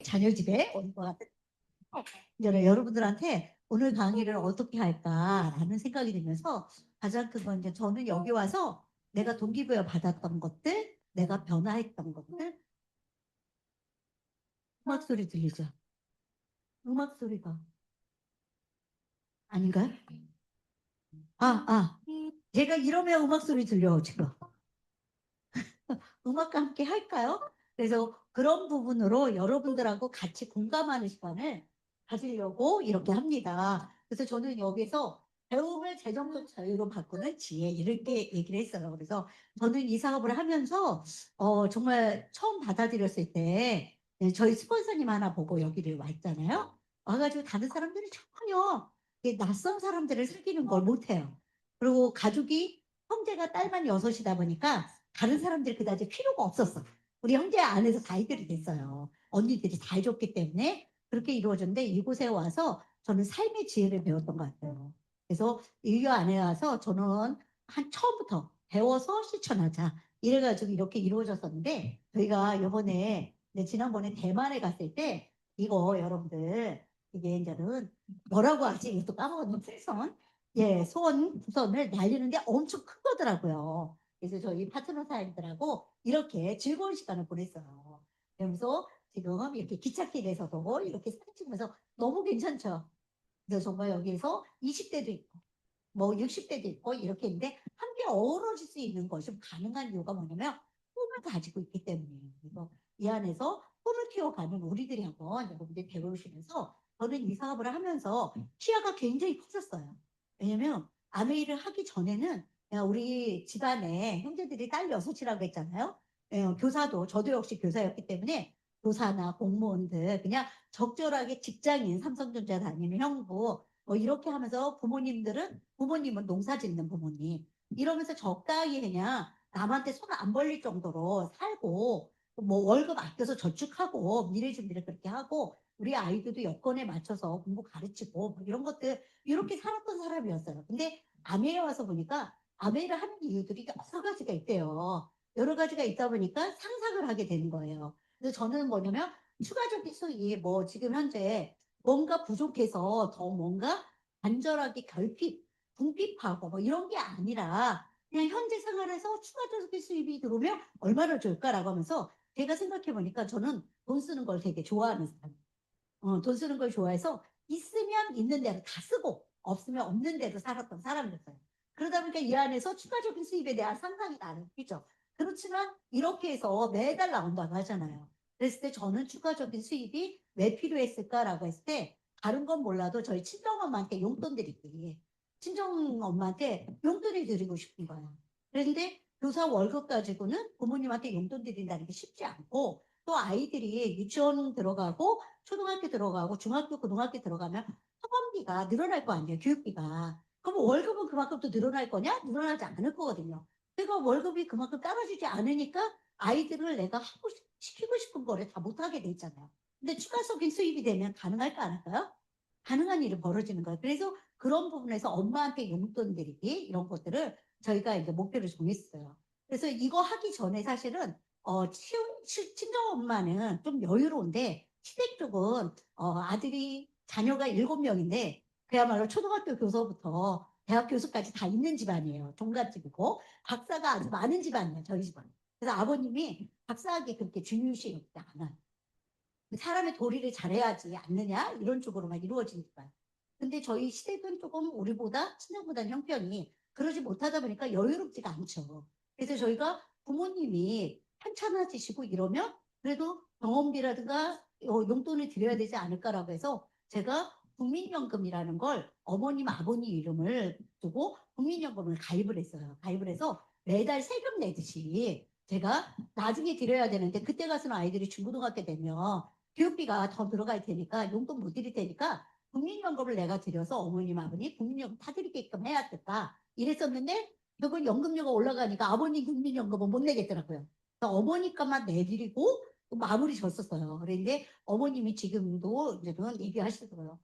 자녀 집에 온 것 같은 여러분들한테 오늘 강의를 어떻게 할까라는 생각이 들면서 가장 큰 건 이제 저는 여기 와서 내가 동기부여 받았던 것들, 내가 변화했던 것들, 음악 소리 들리죠? 음악 소리가 아닌가요? 제가 이러면 음악 소리 들려 지금. 음악과 함께 할까요? 그래서 그런 부분으로 여러분들하고 같이 공감하는 시간을 가지려고 이렇게 합니다. 그래서 저는 여기서 배움을 재정적 자유로 바꾸는 지혜 이렇게 얘기를 했어요. 그래서 저는 이 사업을 하면서 정말 처음 받아들였을 때 네, 저희 스폰서님 하나 보고 여기를 왔잖아요. 와가지고 다른 사람들은 전혀 낯선 사람들을 사귀는 걸 못해요. 그리고 가족이 형제가 딸만 여섯이다 보니까 다른 사람들이 그다지 필요가 없었어. 우리 형제 안에서 다 해결이 됐어요. 언니들이 다 해줬기 때문에 그렇게 이루어졌는데 이곳에 와서 저는 삶의 지혜를 배웠던 것 같아요. 그래서 이 안에 와서 저는 한 처음부터 배워서 실천하자. 이래가지고 이렇게 이루어졌었는데 저희가 이번에 지난번에 대만에 갔을 때 이거 여러분들 이게 이제는 뭐라고 하지? 이것도 까먹었는데 풍선 예, 소원 부선을 날리는데 엄청 큰 거더라고요. 그래서 저희 파트너 사람들하고 이렇게 즐거운 시간을 보냈어요. 그러면서 지금 이렇게 기찻길에서도 이렇게 사진 찍으면서 너무 괜찮죠. 그래서 정말 여기에서 20대도 있고 뭐 60대도 있고 이렇게 있는데 함께 어우러질 수 있는 것이 가능한 이유가 뭐냐면 꿈을 가지고 있기 때문이에요. 그래서 이 안에서 꿈을 키워가는 우리들이 한번 여러분들이 배우시면서 저는 이 사업을 하면서 시야가 굉장히 커졌어요. 왜냐면 아메이를 하기 전에는 그냥 우리 집안에 형제들이 딸 여섯이라고 했잖아요. 예, 교사도 저도 역시 교사였기 때문에 교사나 공무원들 그냥 적절하게 직장인 삼성전자 다니는 형부 뭐 이렇게 하면서 부모님은 농사 짓는 부모님 이러면서 적당히 그냥 남한테 손 안 벌릴 정도로 살고 뭐 월급 아껴서 저축하고 미래 준비를 그렇게 하고 우리 아이들도 여건에 맞춰서 공부 가르치고 뭐 이런 것들 이렇게 살았던 사람이었어요. 근데 아메에 와서 보니까 아메를 하는 이유들이 여러 가지가 있대요. 여러 가지가 있다 보니까 상상을 하게 되는 거예요. 그래서 저는 뭐냐면 추가적인 수익이 뭐 지금 현재 뭔가 부족해서 더 뭔가 간절하게 궁핍하고 뭐 이런 게 아니라 그냥 현재 생활에서 추가적인 수입이 들어오면 얼마나 좋을까라고 하면서 제가 생각해 보니까 저는 돈 쓰는 걸 되게 좋아하는 사람. 돈 쓰는 걸 좋아해서 있으면 있는 대로 다 쓰고 없으면 없는 대로 살았던 사람이었어요. 그러다 보니까 이 안에서 추가적인 수입에 대한 상상이 나는 거죠. 그렇지만 이렇게 해서 매달 나온다고 하잖아요. 그랬을 때 저는 추가적인 수입이 왜 필요했을까라고 했을 때 다른 건 몰라도 저희 친정엄마한테 용돈 드리기. 친정엄마한테 용돈을 드리고 싶은 거예요. 그런데 교사 월급 가지고는 부모님한테 용돈 드린다는 게 쉽지 않고 또 아이들이 유치원 들어가고 초등학교 들어가고 중학교 고등학교 들어가면 학원비가 늘어날 거 아니에요. 교육비가. 그럼 월급은 그만큼 또 늘어날 거냐? 늘어나지 않을 거거든요. 그러니까 월급이 그만큼 따라주지 않으니까 아이들을 내가 시키고 싶은 거를 다 못하게 돼 있잖아요. 근데 추가적인 수입이 되면 가능할까 안 할까요? 가능한 일이 벌어지는 거예요. 그래서 그런 부분에서 엄마한테 용돈 드리기 이런 것들을 저희가 이제 목표를 정했어요. 그래서 이거 하기 전에 사실은 친정 엄마는 좀 여유로운데 시댁 쪽은 아들이 자녀가 7명인데 그야말로 초등학교 교서부터 대학 교수까지 다 있는 집안이에요. 종갓집이고 박사가 아주 많은 집안이에요. 저희 집안. 그래서 아버님이 박사학위 그렇게 중요시 여기지 않아요. 사람의 도리를 잘해야지 않느냐 이런 쪽으로만 이루어진 집안. 근데 저희 시댁은 조금 우리보다 친정보다는 형편이 그러지 못하다 보니까 여유롭지가 않죠. 그래서 저희가 부모님이 편찮아지시고 이러면 그래도 병원비라든가 용돈을 드려야 되지 않을까라고 해서 제가 국민연금이라는 걸 어머님 아버님 이름을 두고 국민연금을 가입을 했어요. 가입을 해서 매달 세금 내듯이 제가 나중에 드려야 되는데 그때 가서는 아이들이 중고등학교 되면 교육비가 더 들어갈 테니까 용돈 못 드릴 테니까 국민연금을 내가 드려서 어머님 아버님 국민연금 타드리게끔 해야 됐다 이랬었는데 결국 연금료가 올라가니까 아버님 국민연금은 못 내겠더라고요. 그래서 어머니 값만 내드리고 마무리 졌었어요. 그런데 어머님이 지금도 이제는 얘기하시더라고요.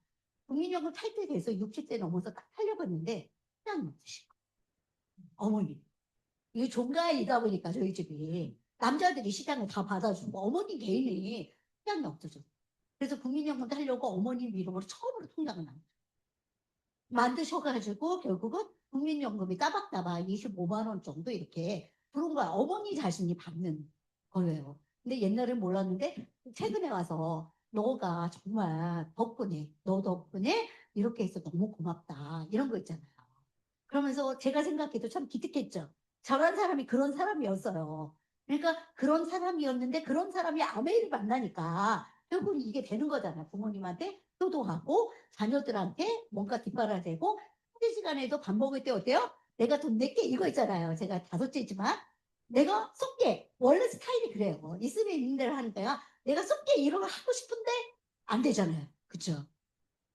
국민연금 탈때 돼서 60세 넘어서 딱 하려고 했는데 그냥 없으시고 어머니 이게 종가이다 보니까 저희 집이 남자들이 시장을 다 받아주고 어머니 개인이 그냥 없어져. 그래서 국민연금도 하려고 어머님 이름으로 처음으로 통장을 만드셔가지고 결국은 국민연금이 따박따박 25만 원 정도 이렇게 들어온 거야. 어머니 자신이 받는 거예요. 근데 옛날엔 몰랐는데 최근에 와서 너가 정말 덕분에 너 덕분에 이렇게 해서 너무 고맙다 이런 거 있잖아요. 그러면서 제가 생각해도 참 기특했죠. 저런 사람이 그런 사람이었어요. 그러니까 그런 사람이었는데 그런 사람이 아메이를 만나니까 결국 이게 되는 거잖아요. 부모님한테 효도하고 자녀들한테 뭔가 뒷바라지고 현재 시간에도 밥 먹을 때 어때요? 내가 돈 낼게 이거 있잖아요. 제가 다섯째지만 내가 쏠게 원래 스타일이 그래요. 있으면 있는 대로 하니까요. 내가 쏠게 이런 걸 하고 싶은데 안 되잖아요. 그쵸?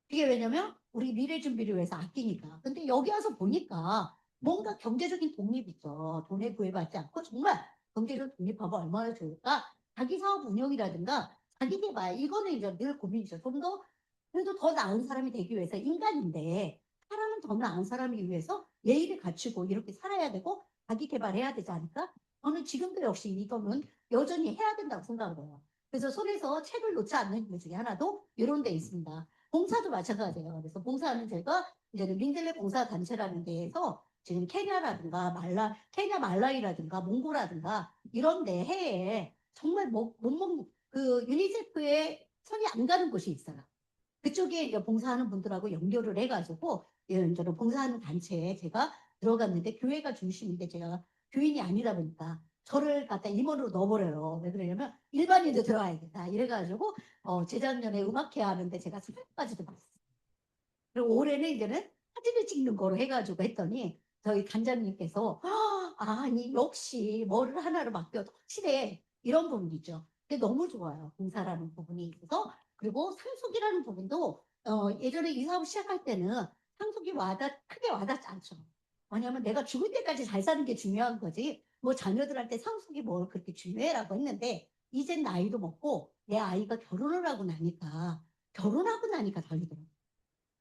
그게 왜냐면 우리 미래 준비를 위해서 아끼니까. 근데 여기 와서 보니까 뭔가 경제적인 독립이 있어. 돈에 구애받지 않고 정말 경제적 독립하면 얼마나 좋을까? 자기 사업 운영이라든가 자기 개발 이거는 이제 늘 고민이죠. 좀 더 그래도 더 나은 사람이 되기 위해서 인간인데 사람은 더 나은 사람이 위해서 예의를 갖추고 이렇게 살아야 되고 자기 개발해야 되지 않을까? 저는 지금도 역시 이거는 여전히 해야 된다고 생각을 해요. 그래서 손에서 책을 놓지 않는 이유 중에 하나도 이런 데 있습니다. 봉사도 마찬가지예요. 그래서 봉사는 제가 이제는 민들레 봉사 단체라는 데에서 지금 케냐라든가 케냐 말라위라든가 몽고라든가 이런 데 해에 정말 그 유니세프에 손이 안 가는 곳이 있어요. 그쪽에 이제 봉사하는 분들하고 연결을 해가지고 이제 봉사하는 단체에 제가 들어갔는데 교회가 중심인데 제가 교인이 아니다 보니까 저를 갖다 임원으로 넣어버려요. 왜 그러냐면 일반인도 들어가야겠다. 이래가지고 재작년에 음악회 하는데 제가 수련까지도 봤어요. 그리고 올해는 이제는 사진을 찍는 거로 해가지고 했더니 저희 단장님께서 아니 역시 뭐를 하나를 맡겨도 확실해 이런 부분이죠. 근데 너무 좋아요. 봉사라는 부분이 있어서 그리고 상속이라는 부분도 예전에 이 사업 시작할 때는 상속이 크게 와닿지 않죠. 왜냐하면 내가 죽을 때까지 잘 사는 게 중요한 거지. 뭐 자녀들한테 상속이 뭘 그렇게 중요해라고 했는데 이젠 나이도 먹고 내 아이가 결혼하고 나니까 다르더라고요.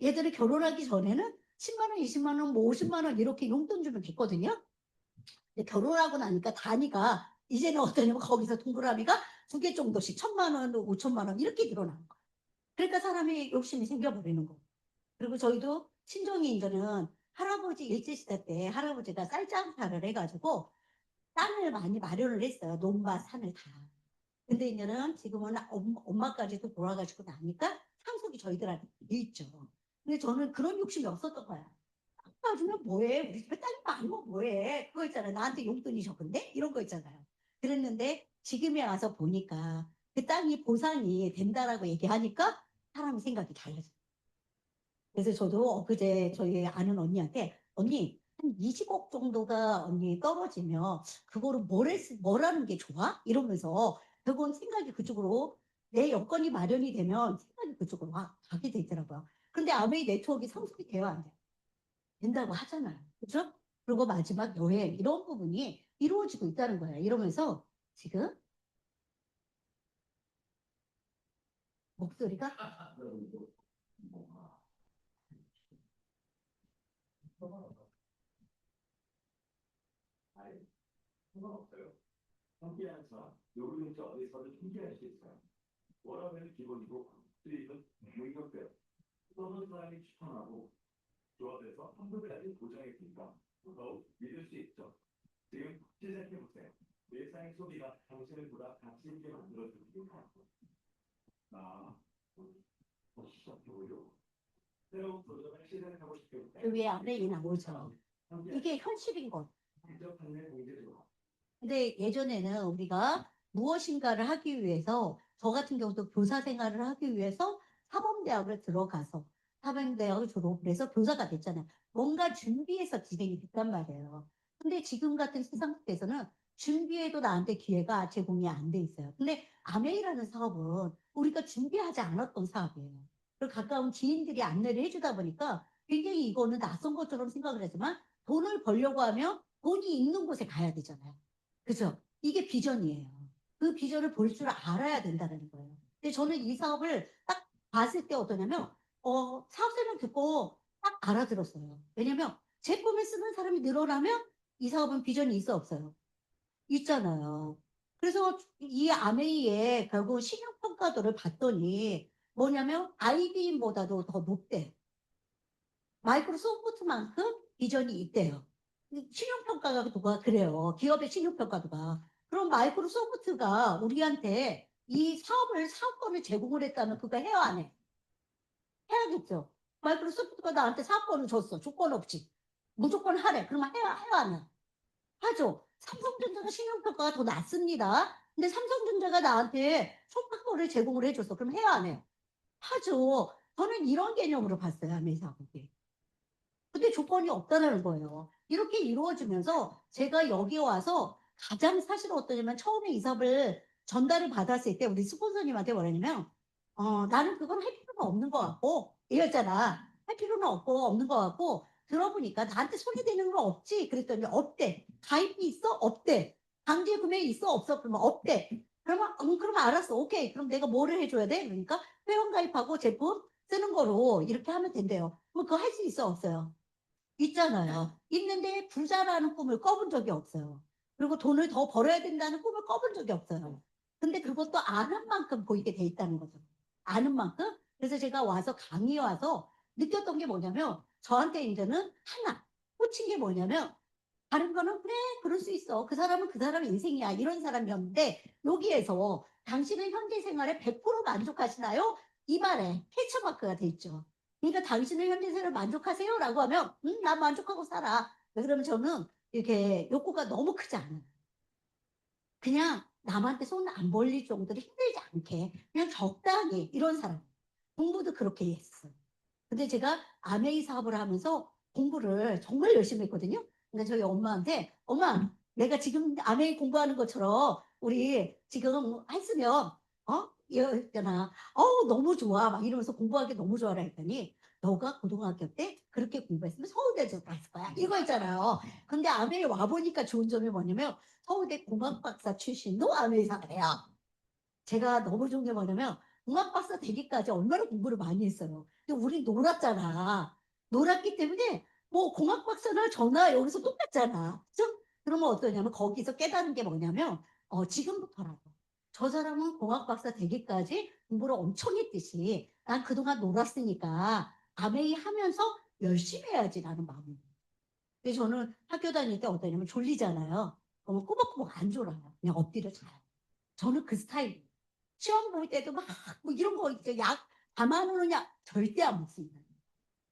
얘들이 결혼하기 전에는 10만 원, 20만 원, 뭐 50만 원 이렇게 용돈 주면 됐거든요. 근데 결혼하고 나니까 단위가 이제는 어떠냐면 거기서 동그라미가 2개 정도씩 1,000만 원, 5천만 원 이렇게 늘어나는 거예요. 그러니까 사람이 욕심이 생겨버리는 거예요. 그리고 저희도 친정이 이제는 할아버지 일제시대 때 할아버지가 쌀장사를 해가지고 땅을 많이 마련을 했어요. 논밭, 산을 다. 근데 이제는 지금은 엄마까지도 돌아가시고 나니까 상속이 저희들한테 있죠. 근데 저는 그런 욕심이 없었던 거야. 따주면 뭐해? 우리 집에 딸이 많으면 뭐해? 그거 있잖아요. 나한테 용돈이 적은데? 이런 거 있잖아요. 그랬는데 지금에 와서 보니까 그 땅이 보상이 된다라고 얘기하니까 사람 생각이 달라져요. 그래서 저도 엊그제 저희 아는 언니한테 언니 한 20억 정도가 언니 떨어지면 그거를 뭘 하는 게 좋아? 이러면서 결국은 생각이 그쪽으로 내 여건이 마련이 되면 생각이 그쪽으로 가게 되더라고요. 근데 아메이 네트워크가 상속이 돼요, 안 돼요? 된다고 하잖아요. 그죠? 그리고 마지막 여행 이런 부분이 이루어지고 있다는 거예요. 이러면서 지금 목소리가 상관없어요. 함께하는 차, 요금자 어디서든 함께할 수 있어요. 워라밸은 기본이고 수익은 무이격돼요. 어떤 사람이 추천하고 조합해서 환급까지 보장했으니까 더욱 믿을 수 있죠. 지금 시작해보세요. 일상의 소비가 당신을 보다 가치 있게 만들어줍니다. 아, 시작해보려. 새로운 도전을 시작하고 싶을 때. 그 안에 이 나오죠. 이게 현실인 것. 직접 판매 공개죠. 근데 예전에는 우리가 무엇인가를 하기 위해서 저 같은 경우도 교사 생활을 하기 위해서 사범대학을 들어가서 사범대학을 졸업을 해서 교사가 됐잖아요. 뭔가 준비해서 진행이 됐단 말이에요. 근데 지금 같은 세상 속에서는 준비해도 나한테 기회가 제공이 안 돼 있어요. 근데 아메이라는 사업은 우리가 준비하지 않았던 사업이에요. 그리고 가까운 지인들이 안내를 해주다 보니까 굉장히 이거는 낯선 것처럼 생각을 하지만 돈을 벌려고 하면 돈이 있는 곳에 가야 되잖아요. 그죠? 이게 비전이에요. 그 비전을 볼 줄 알아야 된다는 거예요. 근데 저는 이 사업을 딱 봤을 때 어떠냐면, 사업 설명 듣고 딱 알아들었어요. 왜냐면 제품을 쓰는 사람이 늘어나면 이 사업은 비전이 있어 없어요? 있잖아요. 그래서 이 아메이의 결국 신용평가도를 봤더니 뭐냐면 IBM보다도 더 높대요. 마이크로소프트만큼 비전이 있대요. 신용평가가 누가 그래요. 기업의 신용평가도가. 그럼 마이크로소프트가 우리한테 이 사업권을 제공을 했다면 그거 해야 안 해? 해야겠죠. 마이크로소프트가 나한테 사업권을 줬어. 조건 없이. 무조건 하래. 그러면 해야 안 해? 하죠. 삼성전자가 신용평가가 더 낮습니다. 근데 삼성전자가 나한테 소프트권을 제공을 해줬어. 그럼 해야 안 해요? 하죠. 저는 이런 개념으로 봤어요. 아메리카국이. 근데 조건이 없다는 거예요. 이렇게 이루어지면서 제가 여기 와서 가장 사실 어떠냐면 처음에 이 사업을 전달을 받았을 때 우리 스폰서님한테 뭐라냐면 나는 그건 할 필요가 없는 것 같고 이랬잖아. 할 필요는 없는 것 같고 들어보니까 나한테 손해되는 거 없지? 그랬더니 없대. 가입이 있어? 없대. 강제 구매 있어? 없어? 그러면 없대. 그러면 알았어. 오케이. 그럼 내가 뭐를 해줘야 돼? 그러니까 회원 가입하고 제품 쓰는 거로 이렇게 하면 된대요. 그럼 그거 할 수 있어? 없어요? 있잖아요. 있는데 부자라는 꿈을 꿔본 적이 없어요. 그리고 돈을 더 벌어야 된다는 꿈을 꿔본 적이 없어요. 근데 그것도 아는 만큼 보이게 돼 있다는 거죠. 아는 만큼. 그래서 제가 와서 강의 와서 느꼈던 게 뭐냐면 저한테 이제는 하나 꽂힌 게 뭐냐면 다른 거는 그래 그럴 수 있어. 그 사람은 그 사람의 인생이야. 이런 사람이었는데 여기에서 당신은 현재 생활에 100% 만족하시나요? 이 말에 캐처마크가 돼 있죠. 그러니까 당신은 현재 생활 만족하세요? 라고 하면 나 만족하고 살아. 그러면 저는 이렇게 욕구가 너무 크지 않아요. 그냥 남한테 손 안 벌릴 정도로 힘들지 않게 그냥 적당히 이런 사람. 공부도 그렇게 했어요. 근데 제가 아메이 사업을 하면서 공부를 정말 열심히 했거든요. 근데 저희 엄마한테 엄마 내가 지금 아메이 공부하는 것처럼 우리 지금 했으면 이랬잖아. 너무 좋아 막 이러면서 공부하기 너무 좋아라 했더니 너가 고등학교 때 그렇게 공부했으면 서울대에서 갔을 거야 이거 있잖아요. 근데 아메이 와보니까 좋은 점이 뭐냐면 서울대 공학박사 출신도 아메이 사람이에요. 제가 너무 좋은 게 뭐냐면 공학 박사 되기까지 얼마나 공부를 많이 했어요. 근데 우리 놀았잖아. 놀았기 때문에 뭐 공학 박사나 저나 여기서 똑같잖아. 그죠? 그러면 어떠냐면 거기서 깨달은 게 뭐냐면 지금부터라도 저 사람은 공학 박사 되기까지 공부를 엄청 했듯이 난 그동안 놀았으니까 아메이 하면서 열심히 해야지라는 마음이. 근데 저는 학교 다닐 때 어떠냐면 졸리잖아요. 그러면 꾸벅꾸벅 안 졸아요. 그냥 엎드려 자요. 저는 그 스타일이에요. 시험 볼 때도 막 뭐 이런 거 있죠. 약 다만 오느냐 절대 안 먹습니다.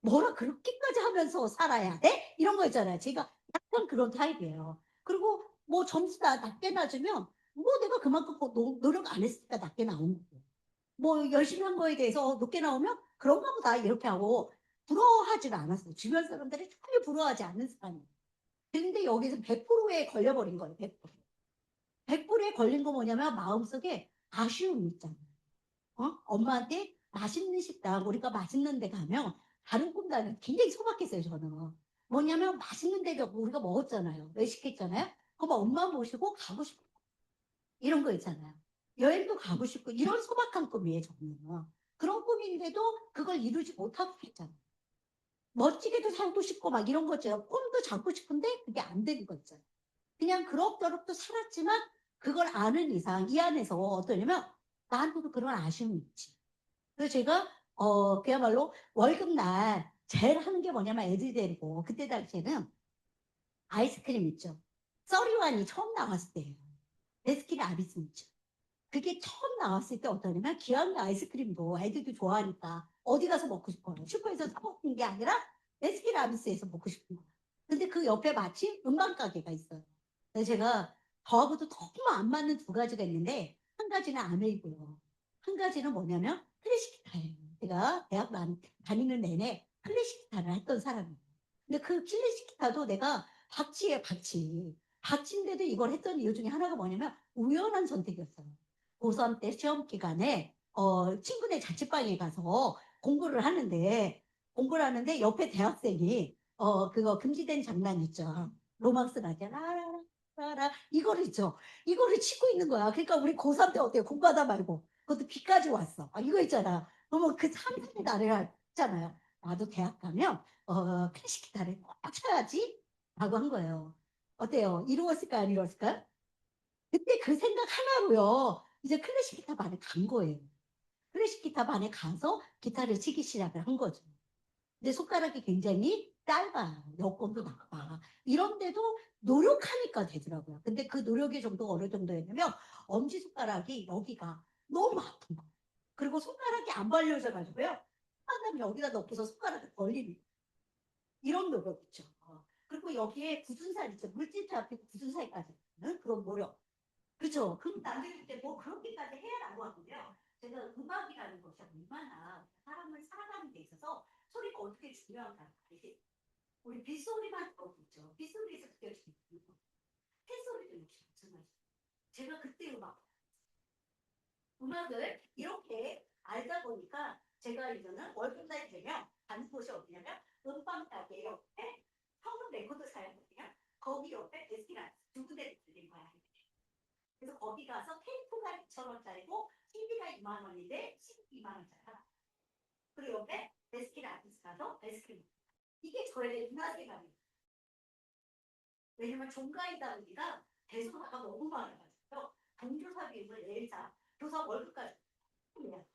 뭐라 그렇게까지 하면서 살아야 돼? 이런 거 있잖아요. 제가 약간 그런 타입이에요. 그리고 뭐 점수 다 낮게 낮으면 뭐 내가 그만큼 노력 안 했으니까 낮게 나온 거고 뭐 열심히 한 거에 대해서 높게 나오면 그런가 보다 이렇게 하고 부러워하지는 않았어요. 주변 사람들이 전혀 부러워하지 않는 사람이에요. 근데 여기서 100%에 걸려버린 거예요. 100%. 100%에 걸린 거 뭐냐면 마음속에 아쉬움이 있잖아요. 엄마한테 맛있는 식당, 우리가 맛있는 데 가면 다른 꿈다는 굉장히 소박했어요, 저는. 뭐냐면 맛있는 데 가고 우리가 먹었잖아요. 외식했잖아요. 그럼 엄마 모시고 가고 싶고 이런 거 있잖아요. 여행도 가고 싶고 이런 소박한 꿈이에요, 저는. 그런 꿈인데도 그걸 이루지 못하고 있잖아요. 멋지게도 살고 싶고 막 이런 거죠. 꿈도 잡고 싶은데 그게 안 되는 거 있잖아요. 그냥 그럭저럭 또 살았지만 그걸 아는 이상 이 안에서 어떠냐면 나한테도 그런 아쉬움이 있지. 그래서 제가 그야말로 월급날 제일 하는 게 뭐냐면 애들 데리고 그때 당시에는 아이스크림 있죠. 써리완이 처음 나왔을 때예요. 베스킨 라빈스 있죠. 그게 처음 나왔을 때 어떠냐면 기왕 아이스크림도 애들도 좋아하니까 어디 가서 먹고 싶어요. 슈퍼에서 사 먹는 게 아니라 베스킨 라빈스에서 먹고 싶은 거예요. 근데 그 옆에 마침 음반 가게가 있어요. 그래서 제가 저하고도 너무 안 맞는 두 가지가 있는데 한 가지는 아메이고요. 한 가지는 뭐냐면 클래식 기타예요. 제가 대학 다니는 내내 클래식 기타를 했던 사람이에요. 근데 그 클래식 기타도 내가 박치예요, 박치. 박치인데도 이걸 했던 이유 중에 하나가 뭐냐면 우연한 선택이었어요. 고3 때 시험 기간에 친구네 자취방에 가서 공부를 하는데 옆에 대학생이 그거 금지된 장난 있죠. 로망스 나게 라라라라 이거를 있죠. 이거를 치고 있는 거야. 그러니까 우리 고3 때 어때요? 공부하다 말고 그것도 비까지 왔어. 이거 있잖아. 그러면 그 상상이 나를 했잖아요. 나도 대학 가면 클래식 기타를 꼭 쳐야지 라고 한 거예요. 어때요? 이루었을까요? 안 이루었을까요? 그때 그 생각 하나로요. 이제 클래식 기타 반에 간 거예요. 클래식 기타 반에 가서 기타를 치기 시작을 한 거죠. 근데 손가락이 굉장히 짧아요. 여건도 나빠. 이런데도 노력하니까 되더라고요. 근데 그 노력의 정도가 어느 정도였냐면 엄지손가락이 여기가 너무 아픈 거예요. 그리고 손가락이 안 발려져 가지고요. 한다면 여기다 넣고서 손가락을 벌리는 이런 노력 있죠. 그리고 여기에 굳은 살 있죠. 물집도 앞에 굳은 살까지 있는 그런 노력. 그죠? 그럼 남들 때뭐 그렇게까지 해야라고 하는데요. 제가 음악이라는 것이 얼마나 사람을 살아가는 데 있어서 소리가 어떻게 중요한가 알지? 우리 빗소리만 들어보죠. 빗소리에서 느껴지는 햇소리도 역시 마찬가지. 제가 그때 음악을 이렇게 알다 보니까 제가 이제는 월급날이 되면 가는 곳이 어디냐면 음반 가게 옆에 성운 레코드 사용거든요. 거기 옆에 데스티라스 두 군데 들린 거야. 그래서 거기 가서 테이프가 2,000원짜리고 CD가 2만 원인데 CD 2만 원짜리 하나. 그리고 옆에 베스킨 아티스 가서 베스킨. 이게 저의 문화생활이에요. 왜냐면 종가이다 보니까 대소사가 너무 많아가지고 경조사 비용을 내자 교사 월급까지 해요.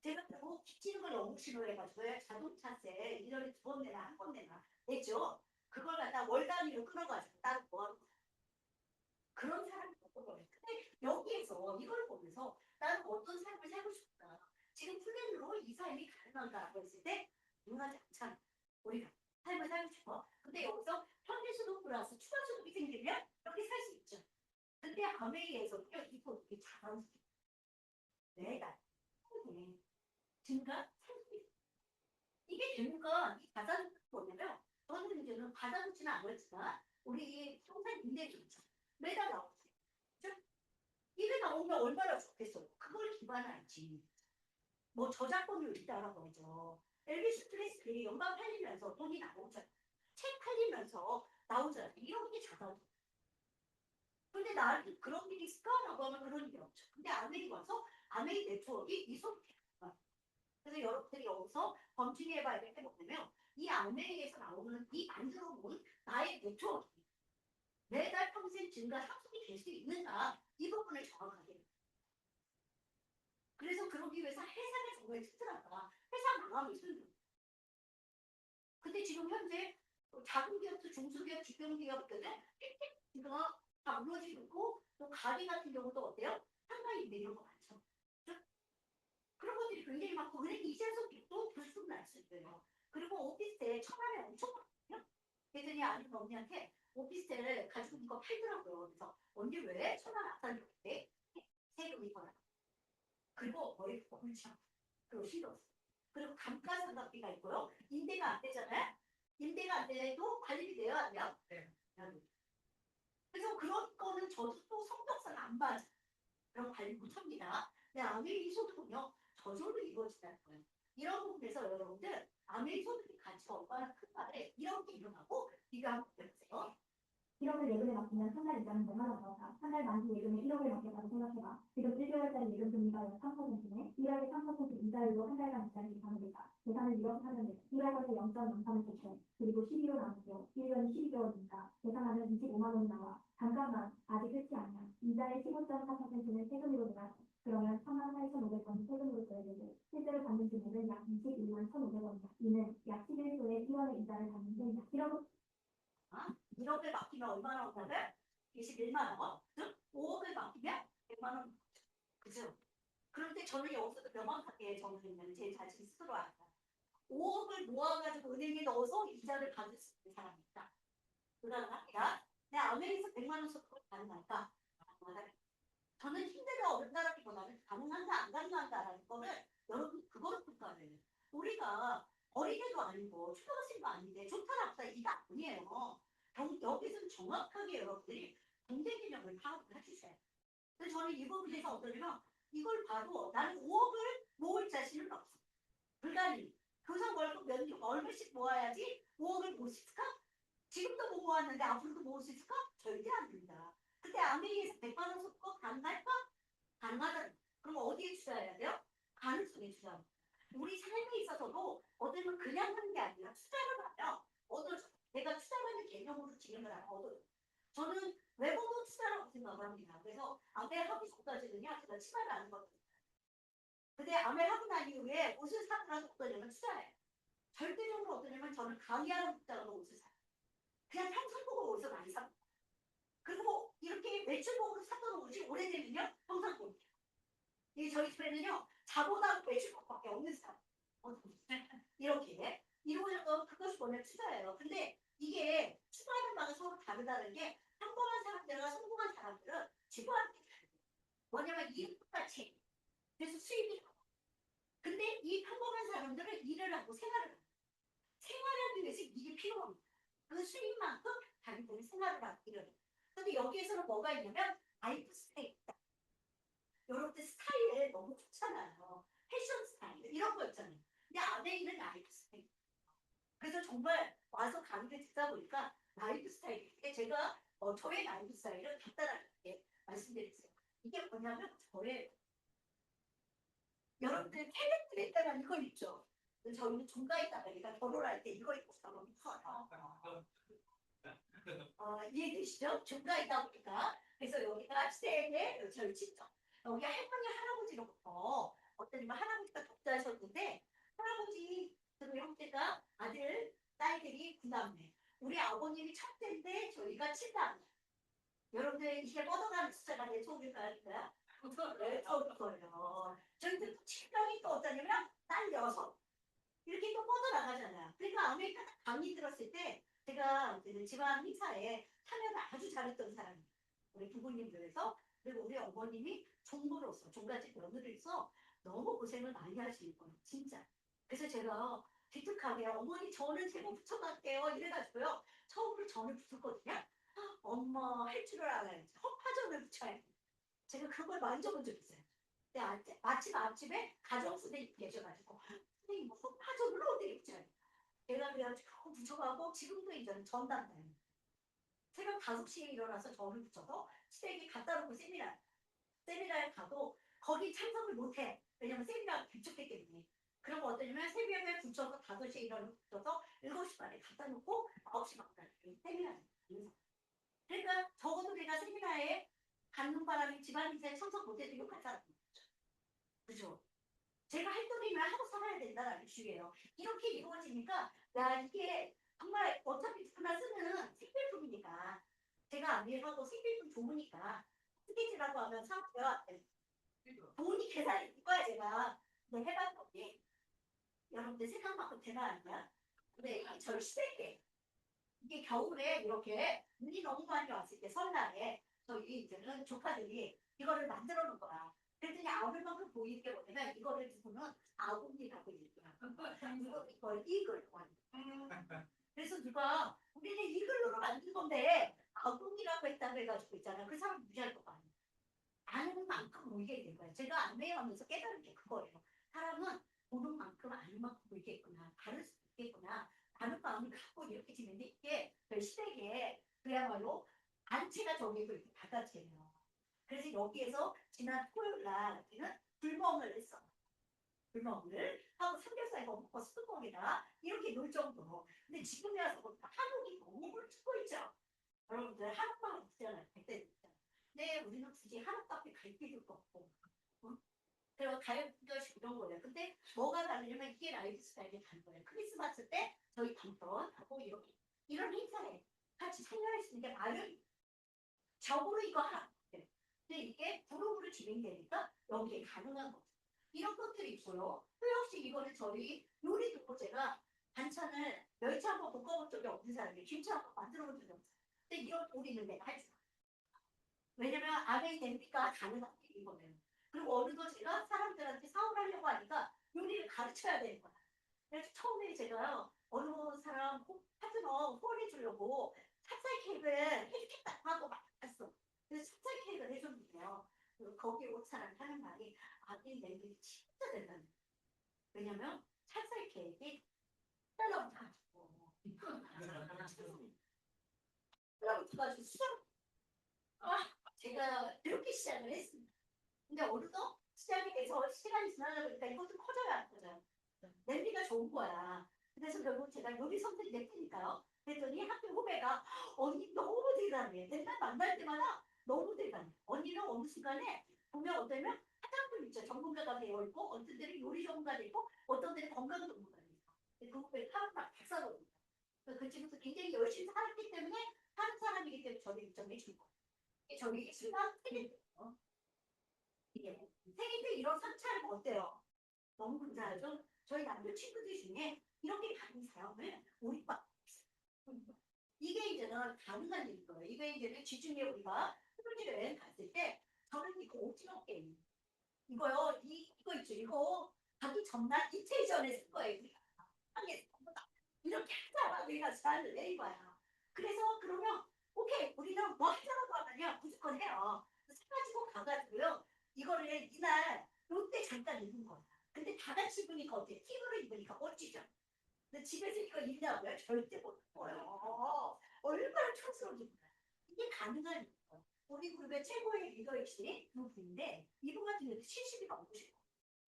제가 뭐 기치는 걸 너무 싫어해가지고 자동차세 1년에 2번 내나 한 번 내나 냈죠. 그걸 갖다 월 단위로 끊어가지고 따로 뭐 그런 사람이 없는 거예요. 근데 여기에서 이걸 보면서 나는 어떤 삶을 살고 싶다. 지금 플랜으로 이 삶이 가능한가라고 했을 때 응하지 않잖아. 우리가 삶을 살고 싶어. 근데 여기서 현재 수도 플러스 추가 수급이 생기면 이렇게 살 수 있죠. 근데 아메리에서 이거 이게 자랑스러워. 내가 증가 이게 되니까 이 가사는 뭐냐면 저는 이제는 받아놓지는 않았지만 우리 평생 임대주죠. 매달 나오지. 이게 나오면 얼마나 좋겠어요. 그걸 기반할지. 뭐 저작권료 있다라고 하죠. 엘비스 프레슬리 영감 팔리면서 돈이 나오잖아요. 책 팔리면서 나오잖아요. 이런 게 작아요. 근데 나는 그런 일이 있을까라고 하면 그런 일이 없죠. 근데 아메리 와서 아메리 네트워크가 이렇게 그래서 여러분들이 여기서 검증해봐야 될 게 뭐냐면 이 아메리에서 나오는 이 만들어 본 나의 네트워크 매달 평생 증가 상승이 될 수 있는가 이 부분을 정확하게 그래서 그러기 위해서 회사를 정말 특별하다. 회사 망하면 힘들어. 근데 지금 현재 작은 기업도 중소기업, 직경기업들은 지금 다 무너지고 있고 또 가게 같은 경우도 어때요? 상가인데 이런 거 많죠. 그런 것들이 굉장히 많고 은행 이자 속도 불쑥 날 수 있어요. 그리고 오피스텔 천안에 엄청 많거든요. 그랬더니 아는 언니한테 오피스텔을 가지고 있는 거 팔더라고요. 그래서 언니 왜 천안 아산 이렇게 세금이 더 나? 그리고 머리 엄청 그리고 힘들었어. 그리고 감가상각비가 있고요. 임대가 안 되잖아요. 임대가 안 돼도 관리비 내야 하냐? 네. 그래서 그런 거는 저도 또 성격상 안 맞아. 그런 관리 못합니다. 근데 아메리 소득은요 저절로 이루어진다는 거예요. 이런 부분에서 여러분들 아메리 소득이 가치가 얼마나 큰가를 이렇게 일어나고 네가 한번 해보세요. 1억을 예금에 맡기면 한 달 이자는 얼마나 나올까? 한 달 만기 예금에 1억을 맡겼다고 생각해봐. 지금 1개월짜리 예금 금리가 약 3%네. 1월에 3% 이자율로 한 달간 이자를 계산해볼까? 계산을 이렇게 하면 돼. 1월에서 0.03을 곱해. 그리고 12로 나누고 1년이 12개월이니까 계산하면 25만 원이 나와. 잠깐만, 아직 끝이 아니야. 이자의 15.4%는 세금으로 들어가. 그러면 38,500원이 세금으로 써야 되고 실제로 받는 금액은 약 21만 1,500원이다. 이는 약 11조의 1월의 이자를 받는 셈이다. 이런 1억을 맡기면 얼마나 온다고요? 21만 원. 즉 5억을 맡기면 100만 원. 그죠? 그런데 저는 여기서도 명확하게 정리했는데 제 자신 스스로 알아요. 5억을 모아가지고 은행에 넣어서 이자를 받을 수 있는 사람이 있다. 불가능합니다. 내 아메리에서 100만 원 소득을 가능할까? 저는 힘들어 어렵다라기보다는 가능한가 안 가능한가라는 거를 여러분 그거를 평가해요. 우리가 어린애도 아니고 초등학생도 아닌데 좋다 나쁘다 이게 아니에요. 여기서는 정확하게 여러분들이 경제 개념을 파악을 해주세요. 근데 저는 이 부분에서 어떠냐면 이걸 봐도 나는 5억을 모을 자신은 없어. 불가능. 교사 월급 얼마씩 모아야지 5억을 모을 수 있을까? 지금도 못 모았는데 앞으로도 모을 수 있을까? 절대 안 된다. 근데 아메리에서 100만 원 쏟고 가능할까? 가능하다. 그럼 어디에 투자해야 돼요? 가능성에 투자. 우리 삶에 있어서도 어쩌면 그냥 하는 게 아니라 투자를 하면 얻어져. 내가 투자라는 개념으로 진행을 하면 얻어져. 저는 외모도 투자라고 생각을 합니다. 그래서 아메 하기 전까지는요, 제가 치마를 안 입었거든요. 근데 아메 하고 난 이후에 옷을 사고 나서 어떠냐면 투자해요. 절대적으로 어떠냐면 저는 강의하는 목적으로 옷을 사요. 그냥 평상복으로 옷을 많이 삽니다. 그리고 이렇게 외출복으로 샀던 옷이 오래되면요 평상복. 이 저희 집에는요 자보다 외출복밖에 없는 사람. 이렇게 이루어져서 그것이 원래 투자예요. 근데 이게 투자하는 바가 서로 다르다는 게 평범한 사람들과 성공한 사람들은 지구하는 게 달라요. 뭐냐면 일은 똑같이 그래서 수입이 나와. 근데 이 평범한 사람들은 일을 하고 생활을 해요. 생활하기 위해서 일이 필요합니다. 그 수입만큼 자기들이 생활을 하고 일을 해요. 근데 여기에서는 뭐가 있냐면 라이프 스타일 여러분들 스타일 너무 좋잖아요. 패션 스타일 이런 거 있잖아요. 근데 안에 있는 라이프 스타일 그래서 정말 와서 강의를 듣다 보니까 라이프 스타일이 제가 저의 라이프 스타일을 간단하게 말씀드리겠어요. 이게 뭐냐면 저의 여러분들 탤런트에 따라 이걸 입죠. 저희는 종가에다가 그러니까 결혼할 때 이거 입고 결혼이 커요. 이해되시죠? 종가이다 보니까 그래서 여기가 시댁에 저희 친정 여기 할머니 할아버지로부터 어떤 할아버지가 독자하셨는데 할아버지 그 형제가 아들 딸들이 9남매 우리 아버님이 첫째인데 저희가 7남매 여러분들 이게 뻗어가는 숫자가 내 속일까요? 네, 거예요. 저희들 7명이 또 어떠냐면 딸 6. 이렇게 또 뻗어나가잖아요. 그러니까 아메리카 강의 들었을 때 제가 그 지방 행사에 참여를 아주 잘했던 사람이에요. 우리 부모님들에서 그리고 우리 어머님이 종부로서 종갓집 며느리로서 너무 고생을 많이 하시는 거예요. 진짜. 그래서 제가 기특하게 어머니 저는 제목 붙여갈게요 이래가지고요. 처음으로 전을 붙였거든요. 엄마 할 줄을 알아야지. 허파전을 붙여야 돼. 제가 그걸 만져본 적 있어요. 근데 마침 앞집에 가정선생님이 계셔가지고 선생님 무슨 파전을 어떻게 붙여요? 제가 그래가지고 붙여가고 지금도 이제 전담자예요. 새벽 5시에 일어나서 저를 붙여서 시댁에 갖다 놓고 세미나에 가도 거기 참석을 못해. 왜냐면 세미나가 길쭉기 때문에. 그럼 어떠냐면 새벽에 붙여서 5시에 일어나서 붙여서 7시 반에 갖다 놓고 9시 반까지 세미나를 그러니까 적어도 내가 세미나에 가는 바람에 집안 인사에 참석 못해도 욕할 사람이 없죠. 그죠? 제가 할 돈이면 하고 살아야 된다는 주의예요. 이렇게 이루어지니까 야 이게 정말 어차피 그날 쓰는 생필품이니까 제가 아니라도 생필품 좋으니까 스케치라고 하면 사고요. 돈이 계산이 이거야 제가 근데 해봤더니 여러분들 생각만큼 대단 아니야. 근데 절 시댁에 이게 겨울에 이렇게 눈이 너무 많이 왔을 때 설날에 저희 이제는 조카들이 이거를 만들어 놓은 거야. 그랬더니 아울만큼 보이는 게 뭐냐면 이거를 두고는 아궁이라고 얘기해요. 이걸 이글. 그래서 누가 우리는 이글로 만든 건데 아궁이라고 했다고 해가지고 있잖아요. 그 사람 무시할 거 아니에요. 아는 만큼 보이게 된 거예요. 제가 안매하면서 깨달은 게 그거예요. 사람은 보는 만큼 아는 만큼 보이겠구나. 다를 수도 있겠구나. 아는 마음을 갖고 이렇게 지내는데 이게 그 시댁에 그야말로 안체가 정해서 이렇게 받아쳐요. 그래서 여기에서 지난 토요일 날에는 불멍을 했어. 불멍을 하고 삼겹살 먹고 수국이나 이렇게 놀 정도로. 근데 지금에 와서 한옥이 너무 mul치고 있죠. 여러분들 한옥만 없잖아요. 그때 근데 우리는 굳이 한옥밖에 갈 필요가 없고. 그리고 가요 것이 이런 거예요. 근데 뭐가 다르냐면 이게 라이프 스타일이 다른 거예요. 크리스마스 때 저희 당번하고 이렇게 이런 행사에 같이 참여할 수 있는 게 마련이 적으로 이거 하나. 근데 이게 그룹으로 진행되니까 여기에 가능한 거죠. 이런 것들이 있고요. 또 역시 이거를 저희 요리 듣고 제가 반찬을 멸치 한번 볶아본 적이 없는 사람이 김치 한번 만들어 본 적이 없어요. 근데 이런 요리는 내가 할 수. 왜냐면 안에 냄비가 가능한 게 이거예요. 그리고 어느덧 제가 사람들한테 사업을 하려고 하니까 요리를 가르쳐야 되는 거야. 그래서 처음에 제가요, 어느 사람 파트너 후원해 주려고 찹쌀 케이크를 해주겠다 하고 막 했어. 그래서 찹쌀 케이크를 해줬는데요. 거기 온 사람이 하는 말이, 이 냄비 진짜 된다는 거예요. 왜냐면 찹쌀 케이크가 떨어져가지고, 떨어져가지고 수정, 제가 그렇게 시작을 했습니다. 근데 어느덧 시작이 돼서 시간이 지나다 보니까 이것도 커져야 하는 거죠. 냄비가 좋은 거야. 그래서 결국 제가 요리 선생님 냈으니까요. 그랬더니 학교 후배가 언니 너무 대단해. 맨날 만날 때마다 너무 대단해. 언니는 어느 순간에 보면 어떠면 사람들 있죠. 전문가가 되어 있고, 어떤 데는 요리 전문가가 있고, 어떤 데는 건강 전문가가 있고. 그거에 사람만 박사거든요. 그 집에서 굉장히 열심히 살았기 때문에 하는 사람이기 때문에 저를 인정해 준 거예요. 저희 수박 생일때요. 이게 생일 때 이런 성찰은 어때요? 너무 감사하죠? 저희 남편 친구들 중에 이렇게 가는 사람을 우리 과 이게 이제는 가능한 일인 거예요. 이게 이제는 지중해 우리가 휴가지 여행 갔을 때 저는 이거 오징어 게임 이거요. 이거 있죠. 이거 가기 전날 이틀 전에 쓴 거예요. 우리가 한개 이렇게 하자고 우리가 제안을 내린 거야. 그래서 그러면 오케이 우리는 뭐 하자고 하면요 무조건 해요. 사가지고 가가지고요. 이거를 이날 롯데 잠깐 입은 거야. 근데 다 같이 입으니까 어때? 팀으로 입으니까 멋지죠. 근데 집에서 이거 입냐고요? 절대 못 입어요. 얼마나 촌스러운지 몰라요. 이게 가능한 거예요. 우리 그룹의 최고의 리더이신 두 분인데 이분 같은 경우는 70이 넘으시고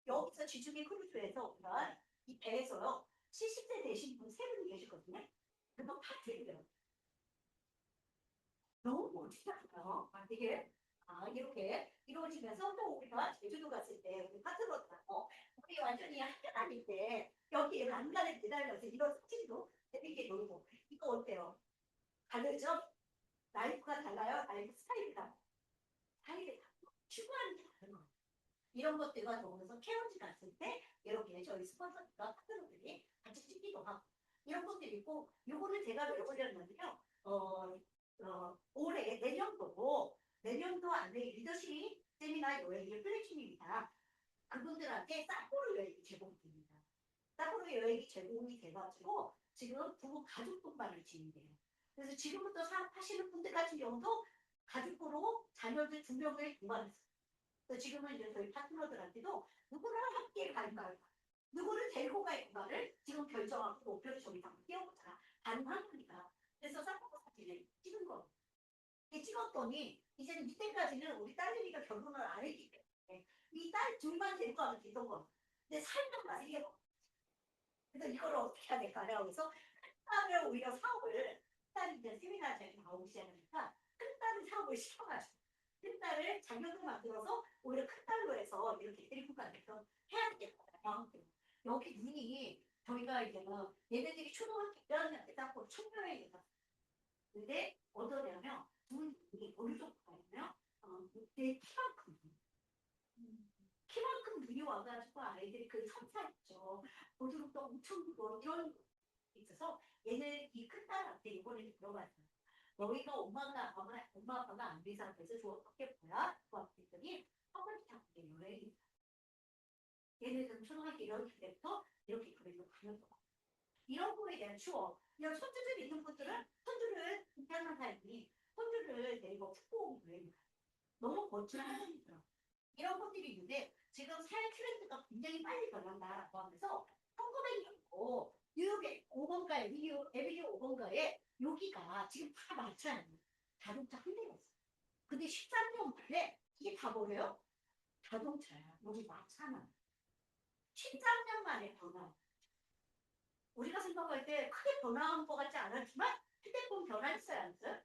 여기서 지중해 크루즈에서 우리가 이 배에서요 70세 되신 분 세 분이 계시거든요. 그거 파트예요. 너무 멋지다고요. 이게 이렇게 이루어지면서 또 우리가 제주도 갔을 때 우리 파트너들하고 우리 완전히 학교 다닐 때 여기 난간에 매달려서 이런 사진도 재밌게 놀고 이거 어때요? 다르죠? 라이프가 달라요? 라이프 스타일이다. 스타일이 추구하는 게 다른 거예요. 이런 것들과 더불어서 케어지 갔을 때 이렇게 저희 스폰서들과 파트너들이 같이 찍기도 하고 이런 것들이 있고 요거는 제가 왜 올렸냐면요. 올해 내년도 안에 리더십 세미나 여행이 플래팅입니다. 그분들한테 사포로 여행이 제공이 됩니다. 사포로 여행이 제공이 돼가지고 지금 부부 가족 동반을 진행돼요. 그래서 지금부터 사업하시는 분들 같은 경우도 가족으로 자녀들 2명을 동반했어요. 지금은 이제 저희 파트너들한테도 누구를 함께 갈까요? 누구를 데리고 갈까를 지금 결정하고 목표를 저기 한번 띄워보자. 가능한 거니까. 그래서 사포 사진을 찍은 거예요. 찍었더니 이제는 이때까지는 우리 딸내미가 결혼을 안 했기 때문에 이 딸 둘만 데리고 가면 되던 거. 근데 살면 나이게 그래서 이걸 어떻게 해야 될까요? 그래서 큰 딸을 오히려 사업을 딸이 이제 세미나에 나오기 시작하니까 큰 딸을 사업을 시켜가지고 큰 딸을 자격을 만들어서 오히려 큰 딸로 해서 이렇게 데리고 가면서 해야 되겠다. 여기 눈이 저희가 이제는 얘네들이 초등학교 1학년 때 딱 청년회에 있었어요. 근데 어떠냐면 눈이 어느 정도가 있나요? 내 키만큼 눈이 와가지고 아이들이 그 선사 있죠. 보드름도 엄청 크고 이런 있어서 얘는 이 큰 딸한테 이번에 물어봤어요. 너희가 엄마 아빠가 안 된 상태에서 좋았게 뭐야? 그랬더니 한번 잡게 여행이 얘네들은 초등학교 1학년 때부터 이렇게 그래서 가면서 이런 거에 대한 추억. 이런 손주들 있는 분들은 손주를 괜찮은 삶이 손주를 내고 축구 여행 너무 멋지한 분이더라고요. 이런 것들이 있는데 지금 사회 트렌드가 굉장히 빨리 변한다라고 하면서 1900년도 뉴욕의 5번가에 에비뉴 5번가에 여기가 지금 다 마찬가지예요. 자동차 한 대가 있어요. 근데 13년 만에 이게 다 뭐예요? 자동차야. 여기 마차나 13년 만에 변화. 우리가 생각할 때 크게 변화한 것 같지 않았지만 휴대폰 변화했어요, 안 했어요?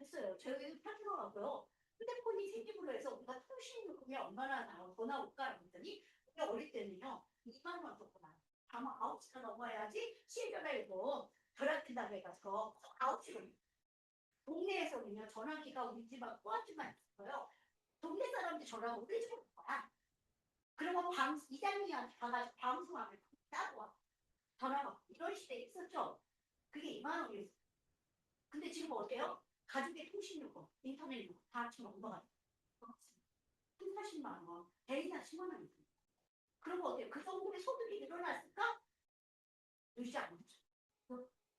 했어요. 저희 파트너하고요. 휴대폰이 생기므로 해서 우리가 통신 요금이 얼마나 더 나올까 했더니 우리가 어릴 때는요 2만 원 줬구나. 아마 9시가 넘어야지 시외전화일보 전화기다고 해가지고 9시로 동네에서는요 전화기가 우리 집 앞 꼬아집만 있어요. 동네 사람들 전화가 우리 집에 올 거야. 그러면 이장님한테 가가지고 방송하면 따로 와. 전화가 이런 시대에 있었죠. 그게 2만 원이었어요. 근데 지금 어때요? 가족의 통신요금, 인터넷 요금 다 합치면 얼마가 돼요? 40만 원, 대리나 10만 원 있어요. 그러면 어때요? 그 정도의 소득이 늘어났을까? 늘지 않았죠.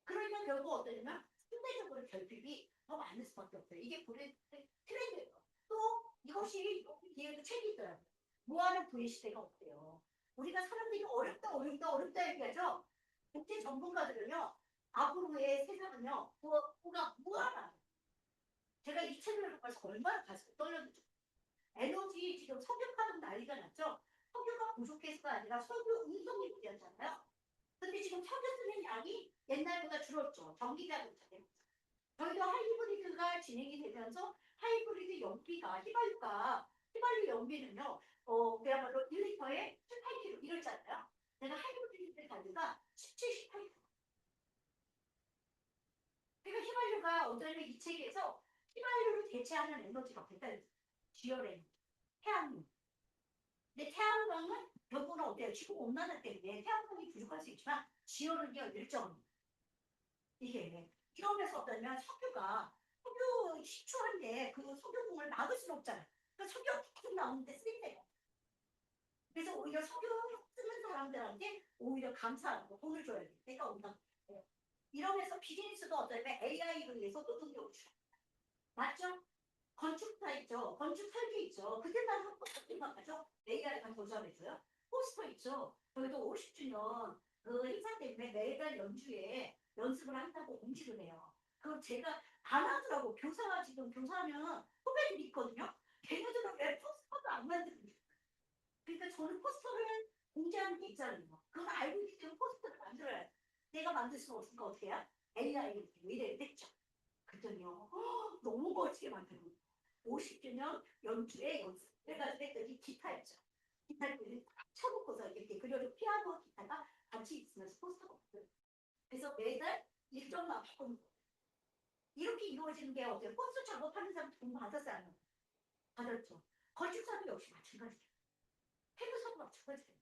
그러니까 결국 어떠냐면 상대적으로 결핍이 더 많을 수밖에 없어요. 이게 트렌드예요. 또 이것이 뒤에도 책이 있더라고요. 무한한 부의 시대가 없대요. 우리가 사람들이 어렵다 얘기하죠. 국제 전문가들은요. 앞으로의 세상은요. 뭐가 무한한. 제가 이 책을 봐서 얼마나 가슴이 떨렸는지. 에너지 지금 석유가격 난리가 났죠. 석유가 부족해서가 아니라 석유 운송이 문제였잖아요. 근데 지금 석유 쓰는 양이 옛날보다 줄었죠. 전기가 문제예요. 저희도 하이브리드가 진행이 되면서 하이브리드 연비가 휘발유 연비는요 그야말로 1리터에 18kg 이랬잖아요. 내가 하이브리드 가드가 17, 18kg. 그러니까 휘발유가 어쩌면 이 책에서 휘발유를 대체하는 에너지가 없다. 지열에 태양광. 근데 태양광은 결국은 어때요? 지구 온난화 때문에 태양광이 부족할 수 있지만 지열은요 일정. 이게 이러면서 어떠면 석유 시추한데 그 석유공을 막을 수는 없잖아요. 그러니까 석유가 계속 나오는데 쓰인대요. 그래서 오히려 석유 쓰는 사람들한테 오히려 감사하고 돈을 줘야 돼. 내가 온다. 이러면서 비즈니스도 어쩌면 AI로 인해서 노동력을 줘. 맞죠? 건축사 있죠. 건축 설계 있죠. 그때만 한번 생각하죠. AI가 도전해줘요. 포스터 있죠. 저희도 50주년 그 행사 때문에 매달 연주에 연습을 한다고 공지를 해요. 그럼 제가 안 하더라고. 교사가 지금 교사하면 후배들이 있거든요. 걔네들은 왜 포스터도 안 만드는 그러니까 저는 포스터를 공지하는 게 있잖아요. 그걸 알고 있기 때문에 포스터를 만들어야 돼. 내가 만들 수가 없으니까 어떻게 해요? AI를 이래 됐죠. 그랬더니요. 너무 멋지게 만들고 50주년 연주에 연습해가지고 했더니 기타였죠. 기타를 쳐놓고서 이렇게 그려도 피아노 기타가 같이 있으면서 포스터가 없어요. 그래서 매달 일정만 바꾸는 거예요. 이렇게 이루어지는 게 어때요? 포스터 작업하는 사람 돈 받았어요? 받았죠. 건축사도 역시 마찬가지예요. 해부사도 마찬가지예요.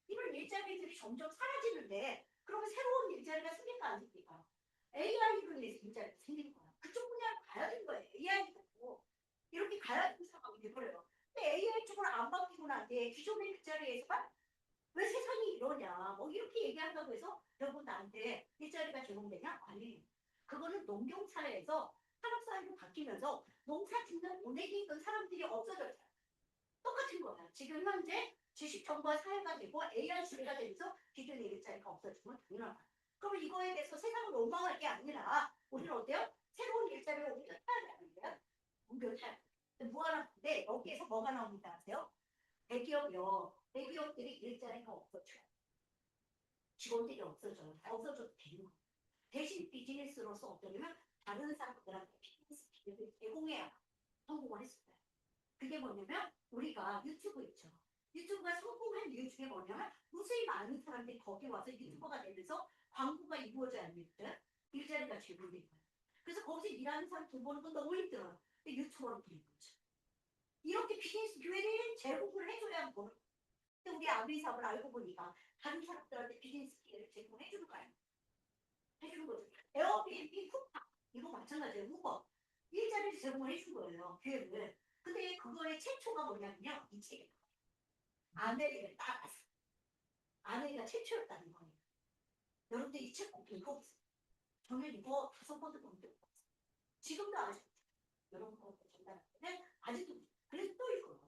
이런 일자리들이 점점 사라지는데 그러면 새로운 일자리가 생길까 안 생길까? AI로 인해서 일자리가 생기는 거야. 그쪽 분야로 가야 되는 거예요. AI도 이렇게 가야 되는 상황이 돼버려요. 근데 AI 쪽으로 안 바뀌고 나한테 기존의 일자리에서만 왜 세상이 이러냐 뭐 이렇게 얘기한다고 해서 결국 나한테 일자리가 제공되냐? 아니에요. 그거는 농경사회에서 산업사회로 바뀌면서 농사 짓는 보내기 있던 사람들이 없어졌어요. 똑같은 거야. 지금 현재 주식정보화 사회가 되고 AI 시대가 되면서 기존의 일자리가 없어지면 당연하다. 그럼 이거에 대해서 세상을 원망할 게 아니라 우리는 어때요? 새로운 일자리를 우리가 찾아야 되는 거야. 옮겨야 무한한데 여기에서 뭐가 나옵니다 아세요? 대기업이요. 대기업들이 일자리가 없어져요. 직원들이 없어져요. 없어져도 되는 거예요. 대신 비즈니스로서 어떠냐면 다른 사람들한테 비즈니스 기회를 제공해야 성공을 했어요. 그게 뭐냐면 우리가 유튜브 있죠. 유튜브가 성공한 이유 중에 뭐냐면 무수히 많은 사람들이 거기 와서 유튜버가 되면서 광고가 이루어져야 합니다. 일자리가 제공된 거예요. 그래서 거기서 일하는 사람 돈 버는 건 너무 힘들어요. 근데 유튜버로 되는 거죠. 이렇게 비즈니스 기회를 제공을 해줘야 하는 거예요. 근데 우리 아베이 사업을 알고 보니까 다른 사람들한테 비즈니스 기회를 제공해 주는 거예요. 해주는 거죠. 에어비앤비, 쿠팡 이거 마찬가지예요. 우버 일자리를 제공을 해준 거예요. 기회를. 근데 그거의 최초가 뭐냐면요. 이 책에 아메리카를 따랐어. 아메리카 최초였다는 거예요. 여러분들 이 책 꼭 읽어보세요. 저는 이거 5번도 본 적 없어요. 지금도 아직도 여러분한테 전달하는데 아직도 그래서 또 읽어요.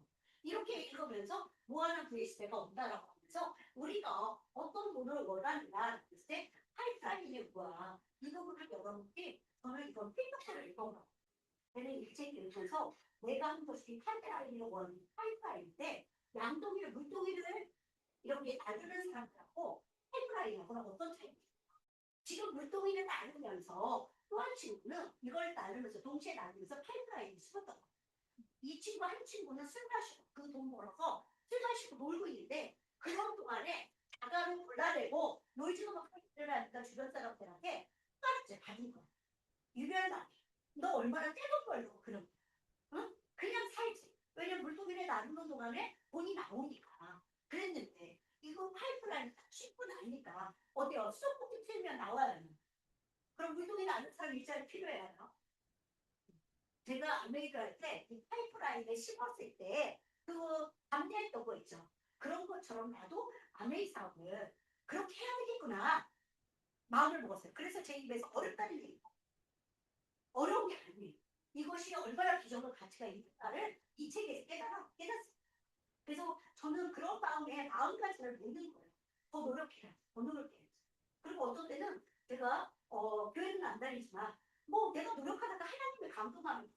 이렇게 읽으면서 무한한 V시대가 온다라고 하면서 우리가 어떤 돈을 원하느냐 했을 때 파이프라인이 뭐야. 이 부분을 여러분께 저는 이건 필독서를 읽어요. 저는 이 책 읽으면서 내가 한 것이 파이프라인을 원하는 파이프라인인데 양동이를 물동이를 이렇게 나누는 사람들하고 파이프라인하고는 어떤 차이인지 지금 물동이를 나누면서 또 한 친구는 이걸 나누면서 동시에 나누면서 파이프라인을 쓰었던 거예요. 이 친구 한 친구는 술 마시고 그 돈 벌어서 술 마시고 놀고 있는데 그런 동안에 자가를 골라내고 놀지도 못하고 일어나니까 주변 사람들한테 숟가락질 받은 거야. 유별나게. 너 얼마나 떼돈 벌려고 그런 거야. 응? 그냥 살지. 왜냐면 물고기를 나누는 동안에 돈이 나오니까. 그랬는데 이거 파이프라인 씻고 나니까 어때요? 수도꼭지 틀면 나와요. 그럼 물고기 나누는 사람 일자리 필요해요. 제가 아메리카 할 때 이 파이프라인을 심었을 때 그 감내했던 거 있죠. 그런 것처럼 나도 아메이 사업을 그렇게 해야 되겠구나 마음을 먹었어요. 그래서 제 입에서 어렵다는 얘기 어려운 게 아니에요. 이것이 얼마나 비전과 가치가 있는가를 이 책에서 깨닫습니다. 그래서 저는 그런 마음에 마음가짐을 묻는 거예요. 더 노력해야 더 노력해야지. 그리고 어떤 때는 제가 교회는 안 다니지만 뭐 내가 노력하다가 하나님을 감동하는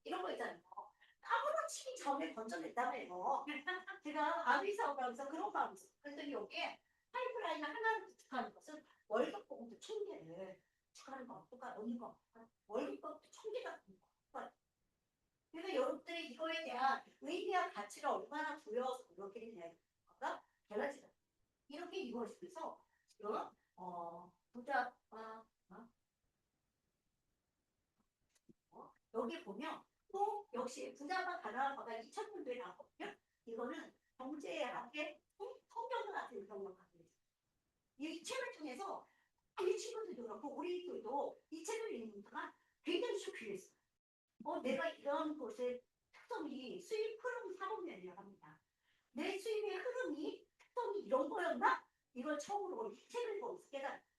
이런 거 있잖아요. 아무렇지 전에 건져냈다며요. 제가 아비 사업을 하면서 그런 마음이 있어요. 그랬더니 여기에 파이프라인 하나를 구축하는 것은 월급 봉투 1000개를 구축하는 거 없을까? 없는 거 없을까? 월급 봉투 1000개가 없는 거 그러니까 여러분들이 이거에 대한 의미와 가치를 얼마나 부여해서 그렇게 되냐가 달라지다. 이렇게 이루어지면서 지금 부자가 여기 보면 또 역시 부자가 가난하다가 2000년도에 나왔거든요. 이거는 경제학의 성경 같은 경우가 있어요. 이 책을 통해서 이 친구들도 그렇고 우리들도 이 책을 읽는 동안 굉장히 쇼킹했어요. 내가 이런 곳의 특성이 수입 흐름 사고면이라고 합니다. 내 수입의 흐름이 특성이 이런 거였나? 이걸 처음으로 이 책을 보면서 깨달았어요.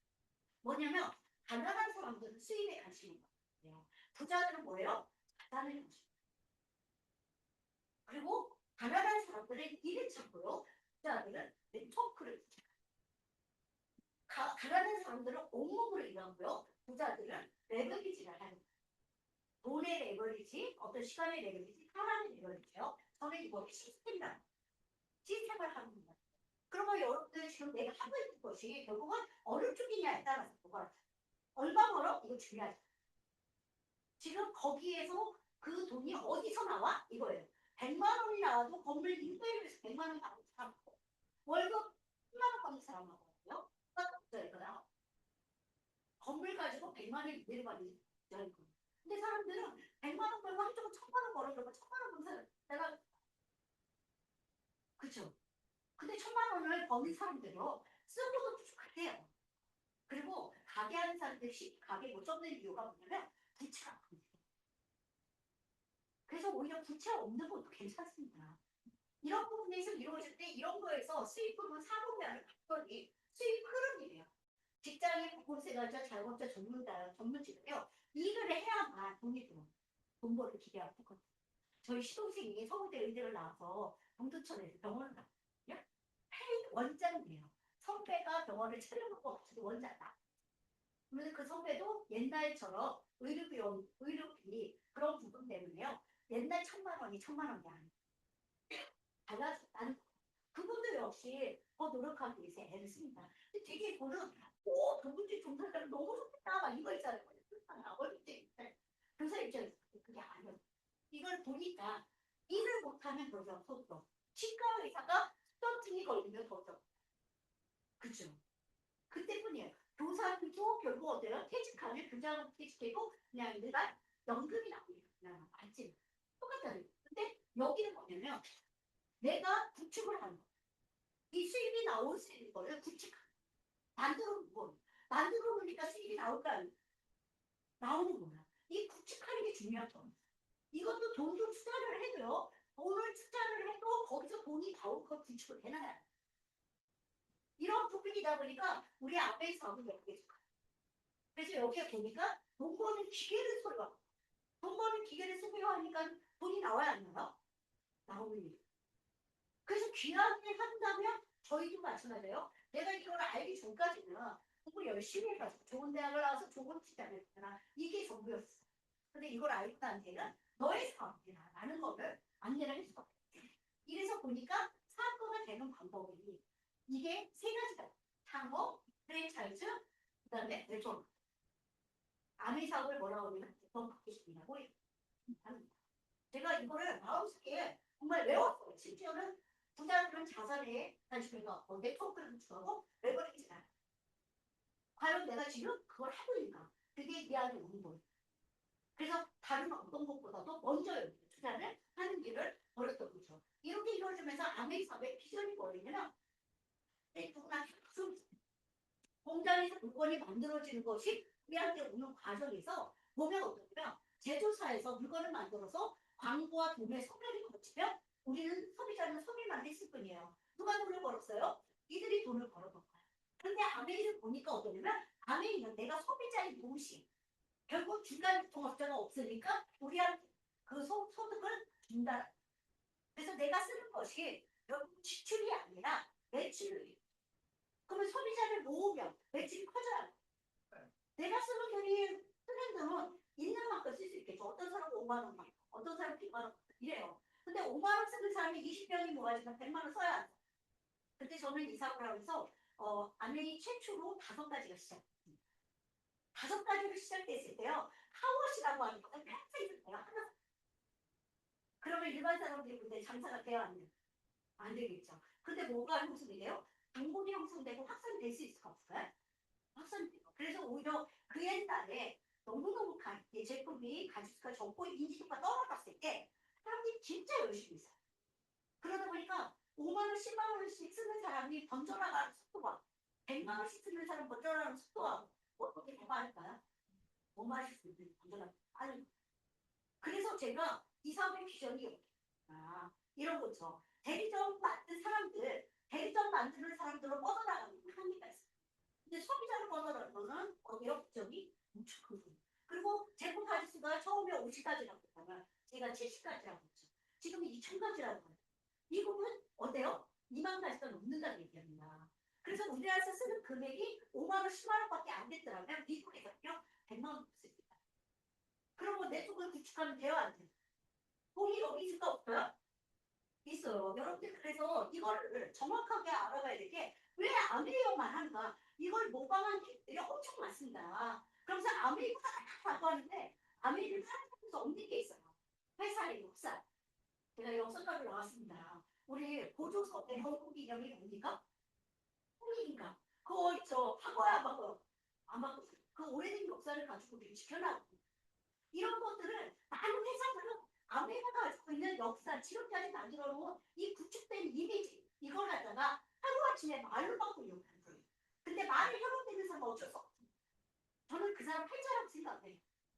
뭐냐면 가난한 사람들은 수입에 관심이 있거든요. 부자들은 뭐예요? 자산에 관심. 그리고 가난한 사람들은 일을 찾고요. 부자들은 네트워크를 가난한 사람들은 온몸으로 일하고요. 부자들은 레버리지를 하는 거예요. 돈의 레버리지, 어떤 시간의 레버리지, 사람의 레버리지요. 저는 이거 시스템이다. 시스템을 하는 거예요. 그러면 여러분들 지금 내가 하고 있는 것이 결국은 어느 쪽이냐에 따라서 뭐가 얼마 벌어? 이거 중요하죠. 지금 거기에서 그 돈이 어디서 나와? 이거예요. 100만 원이 나와도 건물 임대료에서 100만 원 받는 사람 있고 월급 10만 원 받는 사람 하거든요. 똑같잖아요. 건물 가지고 100만 원 임대료 받는 사람 있고. 근데 사람들은 100만 원 벌고 한쪽은 1000만 원 벌어 그러면 1000만 원 버는 사람 내가 그쵸? 근데 1000만 원을 버는 사람들은 쓰고도 부족하대요. 그리고 가게 하는 사람들이 가게 못 접는 이유가 뭐냐면 부채가 많거든요. 그래서 오히려 부채 없는 것도 괜찮습니다. 이런 부분에서 이루어질 때 이런 거에서 수익 부분 사고면을 봤더니 수익 흐름이래요. 직장인 공공세가자 자영업자 전문직은요 일을 해야만 돈이 들어. 돈 벌을 기대하고 있거든요. 저희 시동생이 서울대 의대를 나와서 동두천에서 병원을 나왔거든요. 페이 원장이에요. 선배가 병원을 차려놓고 없어도 원장이다. 그런데 그 선배도 옛날처럼 의료비 그런 부분 때문에요. 옛날 1000만 원이 1000만 원이 아니에요. 달라졌다는 그분도 역시 더 노력하기 위해서 애를 씁니다. 근데 되게 저는 도무지 종사자를 너무 좋겠다 막 이거 있잖아요. 어릴 때 교사 입장에서 그게 아니에요. 이걸 보니까 일을 못하면 더죠. 소득. 치과 의사가 수전증이 걸리면 더죠. 그죠? 그때뿐이에요. 교사들도 결국 어때요? 퇴직하면 교장은 퇴직되고 그냥 일반 연금이 나옵니다. 그냥 알지? 똑같잖아요. 근데 여기는 뭐냐면 내가 구축을 하는 거예요. 이 수입이 나올 수 있는 거를 구축하는 만들어 놓고 만들어 놓으니까 수입이 나올까 나오는 거야. 이 구축하는 게 중요한 거. 이것도 돈도 투자를 해도요. 돈을 투자를 해도 거기서 돈이 나올 거 구축을 해놔야 돼. 이런 부분이다 보니까 우리 앞에 사업을 여기에 그래서 여기에 보니까 돈 버는 기계를 소유하고 돈 버는 기계를 소유하니까 돈이 나와야 안 나와? 나오는 일. 그래서 귀하게 한다면 저희도 마찬가지예요. 내가 이걸 알기 전까지는 공부 열심히 해가지고 좋은 대학을 나와서 좋은 직장을 했잖아. 이게 전부였어. 근데 이걸 알고 난 뒤에는 너의 사업이야 라는 거를 안내를 했어. 이래서 보니까 사업가가 되는 방법이 이게 세 가지다. 창업, 프랜차이즈, 그 다음에 대존. 아미 사업을 뭐라고 하면 대존 받고 싶냐고 합니다. 제가 이거를 마음속에 정말 외웠어요. 심지어는 부자들은 자산에 관심이가 네트워크를 구축하고 레버리지를 과연 내가 지금 그걸 하고 있는가? 그게 이해하기 오는 거예요. 그래서 다른 어떤 것보다도 먼저 투자를 하는 길을 걸었던 거죠. 이렇게 이루어지면서 아메 사업의 비전이 뭐냐면 누구나 공장에서 물건이 만들어지는 것이 우리한테 오는 과정에서 보면 어떠냐면 제조사에서 물건을 만들어서 광고와 도매, 소매를 거치면 우리는 소비자는 소비만 했을 뿐이에요. 누가 돈을 벌었어요? 이들이 돈을 벌어본 거예요. 그런데 아메이를 보니까 어떠냐면 아메이는 내가 소비자인 동시에 결국 중간 유통업자가 없으니까 우리한테 그 소득을 준다. 그래서 내가 쓰는 것이 결국 지출이 아니라 매출이. 그러면 소비자를 모으면 매출이 커져요. 내가 쓰는 돈이 쓰는 돈은 있는 만큼 쓸 수 있겠죠. 어떤 사람은 5만 원만, 어떤 사람은 100만 원 이래요. 근데 5만 원 쓰는 사람이 20명이 모아지면 100만 원 써야 돼. 그때 저는 이사를 하면서 아메이 최초로 5가지가 시작됐습니다. 5가지로 시작됐을 때요. 하워시라고 하는 거는 평생 있어요. 하나. 그러면 일반 사람들이 근데 장사가 돼야 안 돼요? 안 되겠죠. 근데 뭐가 형성이 돼요? 당분이 형성되고 확산이 될 수 있을까 없을까요? 확산돼요. 그래서 오히려 그 옛날에 너무너무 이 제품이 가짓수가 적고 인지도가 떨어졌을 때 사람들이 진짜 열심히 써요. 그러다 보니까 5만 원, 10만 원씩 쓰는 사람이 번져나가는 속도가 100만 원씩 쓰는 사람 번져나가는 속도가 어떻게 더 많을까요? 5만 원씩 쓰는 번져나가는 아니 그래서 제가 이 사업의 비전이 이런 거죠. 대리점 만든 사람들, 대리점 만드는 사람들로 뻗어나가는 한계가 있어요. 근데 소비자로 뻗어나가는 거는 어디요? 비전이 엄청 큰 거예요. 그리고 제품 가짓수가 처음에 50가지라고 했다면 제가 70가지라고 했죠. 지금 2,000가지라고 해요. 미국은 어때요? 2만 가지가 넘는다는 얘기합니다. 그래서 우리나라에서 쓰는 금액이 5만 원, 10만 원밖에 안 됐더라면 미국에서는요 100만 원 씁니다. 그러면 내 쪽을 구축하면 돼요, 안 돼요? 돈이 여기 있을까 없어요? 있어요. 여러분들 그래서 이거를 정확하게 알아봐야 될 게 왜 아메리카만 하는가? 이걸 모방한 객들이 엄청 많습니다. 그러면서 아메리카가 다라고 하는데 아메리카에서 없는 게 있어요. 회사의 역사. 제가 역사과를 나왔습니다. 우리 보조석의 한국 이념이 뭡니까? 홍익인가? 그거 있죠. 바꿔야 바꿔. 안 바꿔. 그 오래된 역사를 가지고 우리 지켜나가고 이런 것들을 많은 회사들은 아메리카가 가지고 있는 역사, 지금까지 만들어 놓은 이 구축된 이미지 이걸 갖다가 하루아침에 말로 바꾸려고 하는 거예요. 근데 말을 회복되는 사람은 어쩔 수 없어요. 저는 그 사람 팔자라고 생각해요.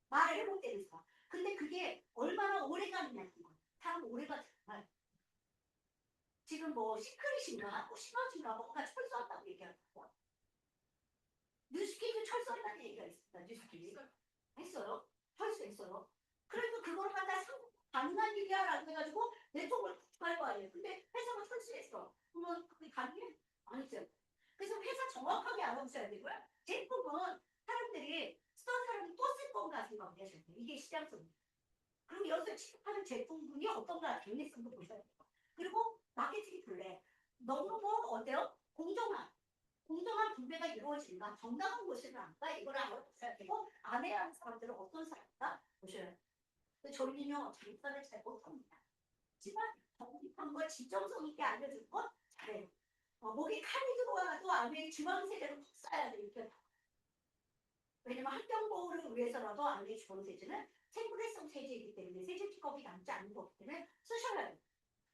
말을 회복되는 사람. 근데 그게 얼마나 오래 가느냐는 거예요. 사람 오래가 정말 지금 뭐 시크릿인가 뭐 시너지인가 뭔가 철수한다고 얘기하고 뉴스퀴즈 철수한다는 얘기가 있습니다. 뉴스퀴즈 했어요. 철수했어요. 그래서 그걸 갖다 가능한 일이야라고 해가지고 네트워크를 구축할 거 아니에요. 근데 회사가 철수했어. 그러면 그게 가능해? 아니죠. 그래서 회사 정확하게 알아보셔야 되고요. 제품은 사람들이 쓰던 사람이 또 쓸 건가 생각하셔야 돼요. 이게 시장성입니다. 그리고 여기서 취급하는 제품군이 어떤가 경례성도 보셔야 돼요. 그리고 마케팅 플레이. 너무 어때요? 공정한 분배가 이루어진가? 정당한 곳이란가? 이걸 알아보셔야 되고 안에 하는 사람들은 어떤 사람인가 보셔야 돼요. 근데 저희는요 장사를 잘 못합니다. 하지만 정직한 걸 진정성 있게 알려줄 건 잘해요. 목에 칼이 들어와도 안에 주황세제로 푹 싸야 돼 이렇게. 왜냐면 환경보호를 위해서라도 안에 주황세제는 생물해성 세제이기 때문에 세제 픽업이 남지 않는 거기 때문에 쓰셔야 돼요.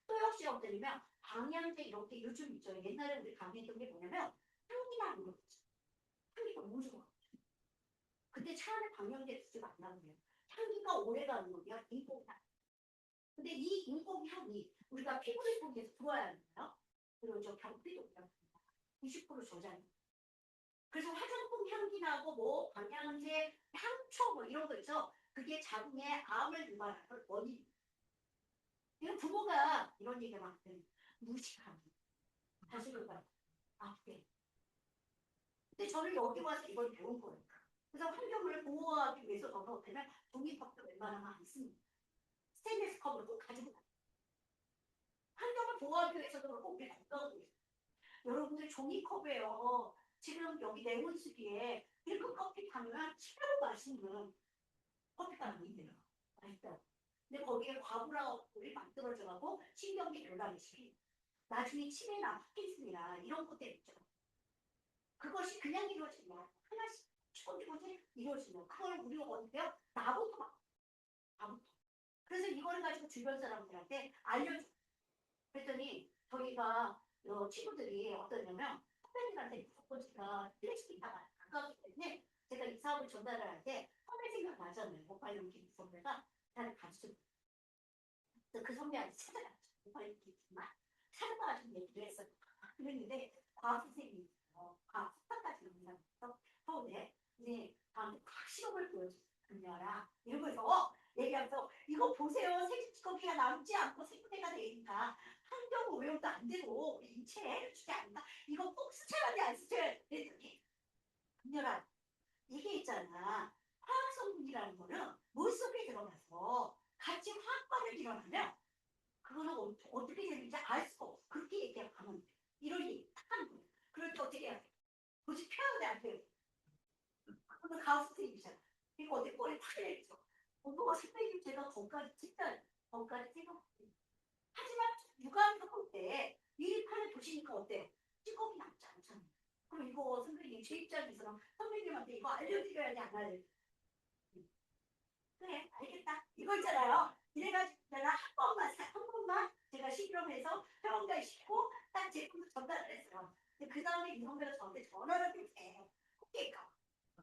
또 역시 어떠냐면 방향제 이렇게 요즘 있죠. 옛날에 우리 강의했던 게 뭐냐면 향기나는 거 있죠. 향기가 너무 좋아. 근데 차 안에 방향제 두지 말라고 해요. 향기가 오래가는 거면 인공향. 근데 이 인공향이 우리가 피부를 통해서 들어야 하잖아요. 그리고 저 경피도 그렇습니다. 90% 저장. 그래서 화장품 향기 나고 뭐 방향제, 향초 뭐 이런 거 있죠. 그게 자궁에 암을 유발하는 원인. 이건 부모가 이런 얘기가 많거든요. 무식함. 자식을 아프게. 근데 저는 여기 와서 이걸 배운 거예요. 그래서 환경을 보호하기 위해서 저는 어쩌면 종이컵도 웬만하면 안 씁니다. 스테인리스 컵을 꼭 가지고 다녀요. 환경을 보호하기 위해서도 그렇고 우리 건강을 위해서. 여러분들 종이컵에요. 지금 여기 냉온수기에 밀크 커피 타면 최고 맛있는 커피가 나온대요. 맛있다. 근데 거기에 과부라물이 만들어져가고 신경계 결함이 시 나중에 치매나 파킨슨이나 이런 것들 있죠. 그것이 그냥 이루어지면 하나씩 조금씩 이루어지면 그걸 우리가 어떻게요? 나부터 막 나부터. 그래서 이걸 가지고 주변 사람들한테 알려줘. 그랬더니 저희가 친구들이 어떠냐면 선배님한테 무조건 제가 플래시틱 다 가까웠기 때문에 제가 이 사업을 전달을 할 때 선배 생각 나잖아요. 오빠 이렇게 선배가 나를 가르쳐. 그 선배한테 찾아갔죠. 오빠 이렇게 있지만 찾아가가지고 얘기를 했어요. 그랬는데 과학 선생님이 과학 수학까지 있는 서울에 이제 다음에 과학 시험을 보여주냐 이러면서 얘기하면서 이거 보세요. 생식커피가 남지 않고 생분해가 되니까 환경 오염도 안 되고 우리 인체에 해를 주지 않는다. 이거 꼭 스쳐야 돼 안 스쳐야 돼. 그랬더니 금연아 이게 있잖아. 화학 성분이라는 거는 물속에 들어가서 같이 화학반을 일어나면 그거는 어떻게 되는지 알 수가 없어. 그렇게 얘기하면 돼. 이러니 딱 하는 거예요. 그럴 때 어떻게 해야 돼? 굳이 표현을 안 돼요. 그거는 가우스 선생님이잖아. 이거 어디 꼬리 팍 내리죠. 선생님 제가 거기까지 진짜 거기까지 찍어볼게요. 하지만 육아를 볼 때 미리 판을 보시니까 어때요? 찍어이 남지 않잖아요. 그럼 이거 선생님 제 입장에서 선생님한테 이거 알려드려야 돼, 안 알려드려야 돼? 그래, 알겠다. 이거 있잖아요. 이래가지고 내가 한 번만 제가 실험해서 병원가에 싣고 딱 제품을 전달을 했어요. 근데 그 다음에 이 선배가 저한테 전화를 했대. 그러니까.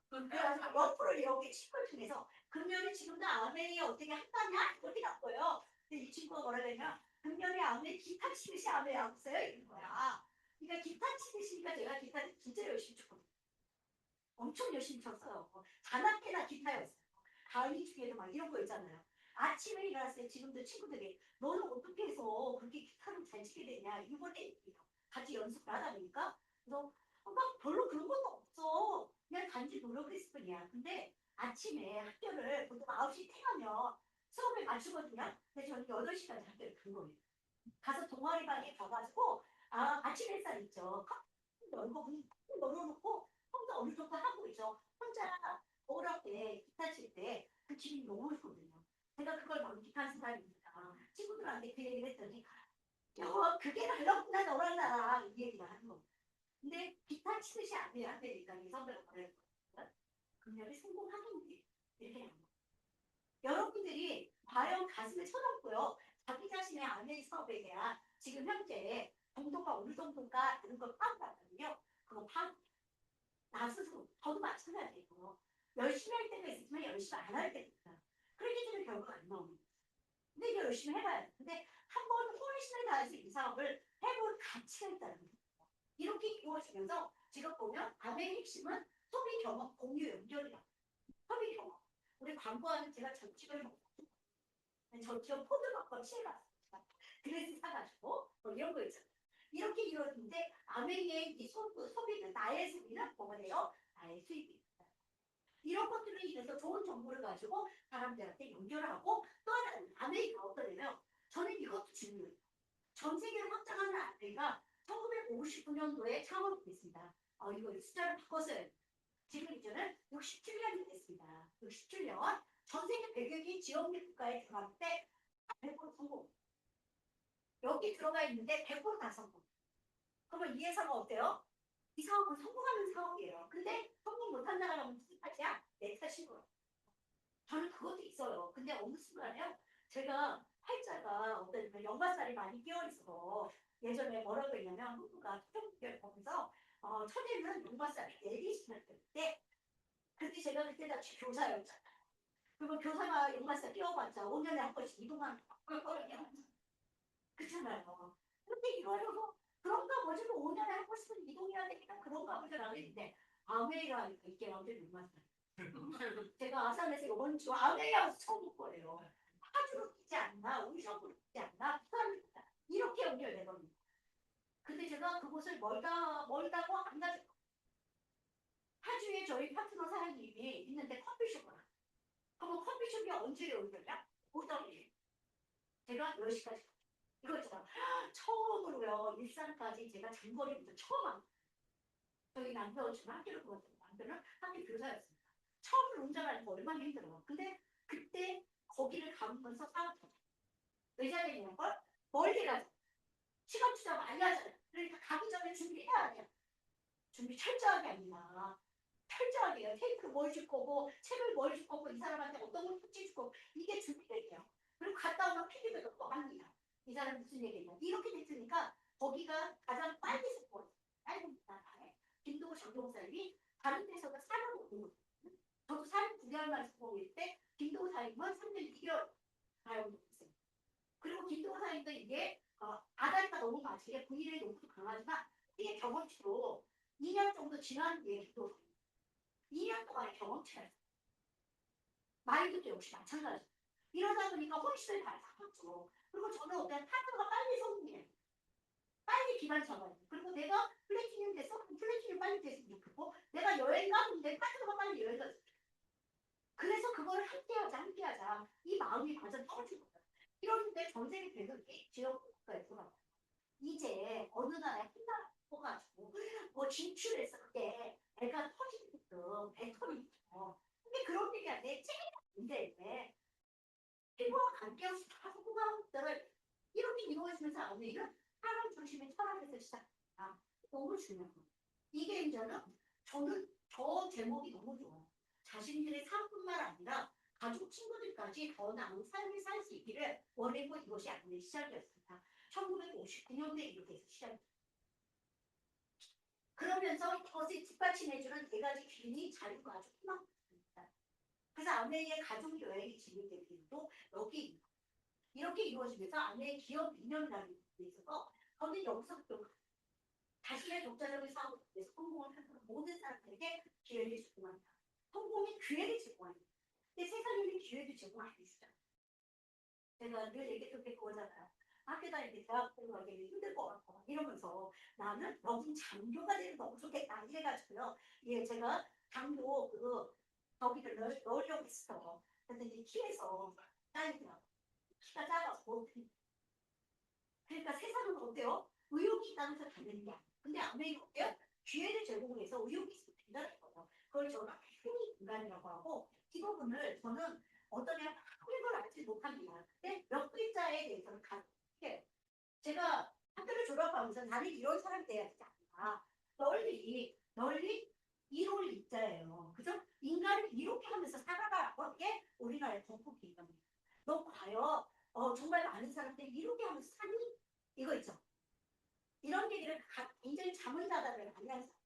그래서 옆으로 이렇게 친구를 통해서 금년에 지금도 아멘이 어떻게 한다냐? 이렇게 났고요. 근데 이 친구가 뭐라 그러냐? 금년에 아멘 기타 치듯이 아멘 안 써요? 이런 거야. 그러니까 기타 치듯이니까 제가 기타를 진짜 열심히 쳤거든요. 엄청 열심히 쳤어요. 자나깨나 기타였어요. 강의 중에도 막 이런 거 있잖아요. 아침에 일어났을 때 지금도 친구들이 너는 어떻게 해서 그렇게 기타를 잘 치게 되냐 이번에 같이 연습을 하다 보니까 그래서 막 별로 그런 것도 없어. 그냥 단지 노력했을 뿐이야. 근데 아침에 학교를 보통 9시 퇴하면 수업을 맞추거든요. 근데 저는 8시까지 학교를 간 거예요. 가서 동아리방에 가가지고 아침 햇살 있죠. 컵 열고 문 열어놓고 혼자 어느 정도 하고 있죠. 혼자 어릴 때 기타 칠 때 그 기분이 너무 좋거든요. 제가 그걸 만끽한 사람이니까 친구들한테 그 얘기를 했더니 그게 달라구나 너랑 나랑 이 얘기를 하는 거예요. 근데 기타 치듯이 안 돼야 되니까 이 선배가 말했거든요. 금년에 성공하겠네 이렇게 하는 거예요. 여러분들이 과연 가슴에 쳐놓고요. 자기 자신의 아멘 사업에 대한 지금 현재 정도가 어느 정도인가 하는 걸 파악하거든요. 그거 파악 나 스스로 저도 마찬가지예요. 열심히 할 때가 있으면 열심히 안 할 때가 있다. 그렇기 때문에 결과가 안 나오는 거예요. 근데 이거 열심히 해봐야 돼. 근데 한 번 혼신을 다해서 이 사업을 해볼 가치가 있다는 거예요. 이렇게 이루어지면서 지금 보면 아멘의 핵심은 소비 경험, 공유, 연결이다. 소비 경험. 우리 광고하는 제가 전집을 전집 포도막걸 칠해봤습니다. 드레스 사가지고 뭐 이런 거 있잖아요. 이렇게 이루어지는데 아멘의 이 소비는 나의 소비는 뭐가 돼요? 나의 수입입니다. 이런 것들로 인해서 좋은 정보를 가지고 사람들한테 연결하고 또 하나는 아메리카 어떤 데면 저는 이것도 중요해요. 전 세계를 확장하는 아메리카 1959년도에 창업이 됐습니다. 이거 숫자를 바꿨어요. 지금 이제는 67년이 됐습니다. 67년 전 세계 100여 개 지역민 국가에 들어갈 때 100% 성공. 여기 들어가 있는데 100%다 성공. 그러면 이 회사가 어때요? 이 사업은 성공하는 사업이에요. 근데 성공 못한 나라가 무슨 탓이야? 내 탓인 거예요. 저는 그것도 있어요. 근데 어느 순간에요. 제가 팔자가 어떤 역마살이 많이 끼어 있어서 예전에 뭐라고 했냐면 후보가 토종교를 보면서 천에는 역마살이 4개씩 때 그때 제가 그때 다 교사였잖아요. 그리고 교사가 역마살 끼워봤자 5년에 한 번씩 이동하는 거거든요. 그렇잖아요. 근데 이거를 그런가 보지 뭐 5년에 한 번씩은 이동해야 되니까 그런가 보지라고 했는데 아메리카 하니까 이게 완전 역마살. 제가 아산에서 이번 주 아메리카에서 처음 볼 거예요. 파주로 뛰지 않나, 우성으로 뛰지 않나, 부산으로 뛰지 않나 이렇게 연결되거든요. 근데 제가 그곳을 멀다고 안 가죠. 파주에 저희 파트너 사장님이 있는데 커피숍을 하고 그러면 커피숍이 언제 열리냐? 오전에 제가 10시까지 이거 있잖아. 처음으로요 일산까지 제가 장거리부터 처음 한 저희 남편 지금 학교를 보았어요. 남편은 학교 교사였습니다. 처음 운전하는 거 얼마나 힘들어. 근데 그때 거기를 가면서 싸웠죠. 왜 잘했냐는 걸 멀리 가서 시간 투자 많이 하잖아요. 그러니까 가기 전에 준비해야 돼요. 준비 철저하게 합니다. 철저하게 해요. 테이프 뭘 줄 거고 책을 뭘 줄 거고 이 사람한테 어떤 걸 숙제 줄 거고 이게 준비돼요. 그리고 갔다 오면 피드백을 또 합니다. 이 사람 무슨 얘기냐. 이렇게 됐으니까 거기가 가장 빨리 속보였어요. 짧은 단에 김도우 장동사님이 다른 데서도 사람 오는 거예요. 저도 39개월만 속보일 때 김도우 사님은 3년 2개월 가요. 그리고 김도우 사님도 이게 아다리가 너무 맞게 분위기를 너무 강하지만 이게 경험치로 2년 정도 지난 뒤에 김도우 2년 동안의 경험치가 있어요. 마인드도 역시 마찬가지. 이러다 보니까 훨씬 잘 잡았죠. 그리고 저는 어떤 파트너가 빨리 성공해요. 빨리 기반 잡아요. 그리고 내가 플래티늄 됐어? 그럼 플래티늄 빨리 됐으면 좋겠고 내가 여행 가는데 파트너가 빨리 여행 갔어. 그래서 그걸 함께하자. 이 마음이 완전 떨어진 거예요. 이러는데 전 세계 배경이 지역 국가에 들어가요. 이제 어느 나라에 한 나라 뽑아가지고 뭐 진출했을 때 애가 터지게끔 배터리 근데 그런 얘기 안 돼. 제일 문제인데 피부와 관계없이 다 성공하는 이게 이제는 저는 저 제목이 너무 좋아요. 자신들의 삶뿐만 아니라 가족 친구들까지 더 나은 삶을 살 수 있기를 원했고 이것이 아내의 시작이었습니다. 1959년대 이렇게 해서 시작했습니다. 그러면서 이것을 뒷받침해주는 네 가지 기능이 자유가 아주 희망입니다. 그래서 아내의 가족 여행이 진행된 이유도 여기 이렇게 이루어지면서 아내의 기업 2년이라는 데 있어서 저는 여기서 또 자신의 독자적인 사업을 위해서 성공을 하는 모든 사람들에게 기회를 제공한다. 성공이 기회를 제공한다. 근데 세상에는 기회를 제공 안 해주잖아요. 제가 늘 얘기했던 게 그거잖아요. 학교 다닐 때 대학 공부하기 힘들 것 같고 이러면서 나는 여긴 장교가 되면 너무 좋겠다 이래가지고요. 예, 제가 장교 거기를 넣으려고 했어. 근데 이제 키에서 딸이더라고. 키가 작아서 그러니까 세상은 어때요? 의욕이 있다면서 다니는 게 아니에요. 근데 아메리카 어때요? 기회를 제공해서 의욕이 있으면 된다는 거예요. 그걸 저는 힘이 인간이라고 하고 이 부분을 저는 어떤 애가 걸 알지 못합니다. 근데 몇 글자에 대해서는 가르쳐요. 제가 학교를 졸업하면서 나는 이런 사람이 돼야 되지 않나. 널리 이룰 입자예요. 그죠? 인간을 이렇게 하면서 살아가라고 게 우리나라의 전통기입니다. 너 과연 정말 많은 사람들이 이렇게 하면서 사니? 이거 있죠. 이런 얘기를 굉장히 잠을 자다를 많이 하는 사람.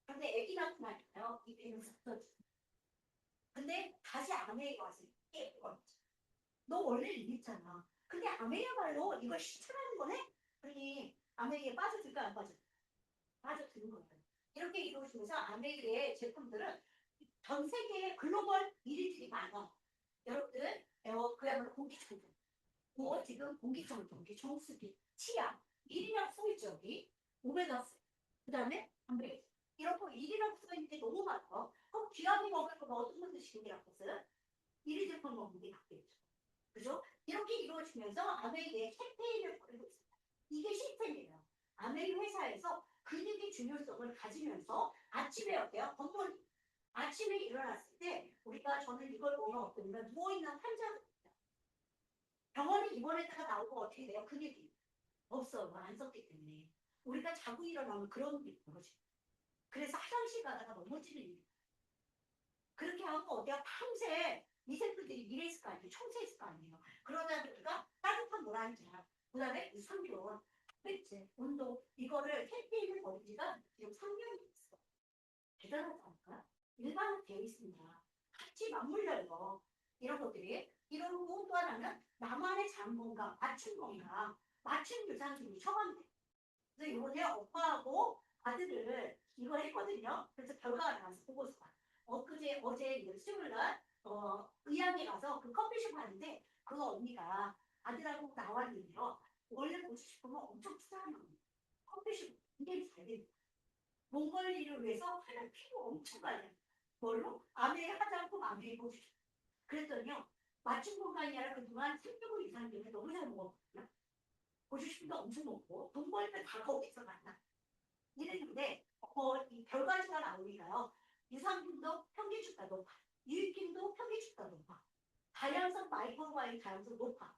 근데 애기 낳고 나니까요. 이 배는 습서지. 근데 다시 아내에게 와서 너 원래 이랬잖아. 근데 아메야말로 이걸 실천하는 거네? 그러니 아메이에 빠져들까 안 빠져? 빠져드는 거예요. 이렇게 이루어지면서 아메이의 제품들은 전 세계에 글로벌 1위들이 많아. 여러분들 그야말로 공기청정. 지금 공기청정, 정수기, 치약 1위라고 써있죠 여기. 오메가3. 그 다음에 단백. 이런 거 1위라고 써있는 게 너무 많아. 그럼 귀하게 먹을 거 어떤 분 드시는 게 낫겠어요? 1위 제품 먹는 게 낫겠죠. 그죠? 이렇게 이루어지면서 아메이의 캠페인을 벌이고 있습니다. 이게 시스템이에요. 아메이 회사에서 근육의 중요성을 가지면서 아침에 어때요? 건물 아침에 일어났을 때 저는 이걸 보면 어떤가 누워있는 환자입니다. 병원에 입원했다가 나오고 어떻게 돼요? 근육이 없어요. 안 썼기 때문에. 우리가 자고 일어나면 그런 게 벌어져요. 그래서 화장실 가다가 넘어지는 일이 그렇게 하고 어때요? 밤새 미생물들이 일했을 거 아니에요. 청소했을 거 아니에요. 그러다 보니까 따뜻한 물 한 잔, 그 다음에 유산균, 단백질, 운동 이거를 캠페인을 벌인 지가 지금 3년이 됐어. 대단하지 않을까? 일반화되어 있습니다. 같이 맞물려요. 이런 것들이. 이러고 또 하나는 나만의 장 건강, 맞춤 건강, 맞춤 유산균이 처방돼. 그래서 이번에 오빠하고 아들을 이거 했거든요. 그래서 결과가 나와서 보고서가. 어제 수요일 날 의학에 가서 그 커피숍 하는데 그 언니가 아들하고 나왔는데요. 원래 보고 싶으면 엄청 투자하는 겁니다. 커피숍 굉장히 잘 됩니다. 몸 관리를 위해서 하는 피부 엄청 많이 뭘로? 아메 화장품 아메 보시죠. 그랬더니요. 맞춤 건강이 아니라 그동안 3개월 이상 전에 너무 잘 먹었거든요. 보시싶은데 엄청 먹고 돈 벌 때 다 거기서 만나. 이랬는데 이 결과치가 나오니까요. 유산균도 평균치가 높아. 유익균도 평균치가 높아. 다양성 마이크로바이옴 다양성 높아.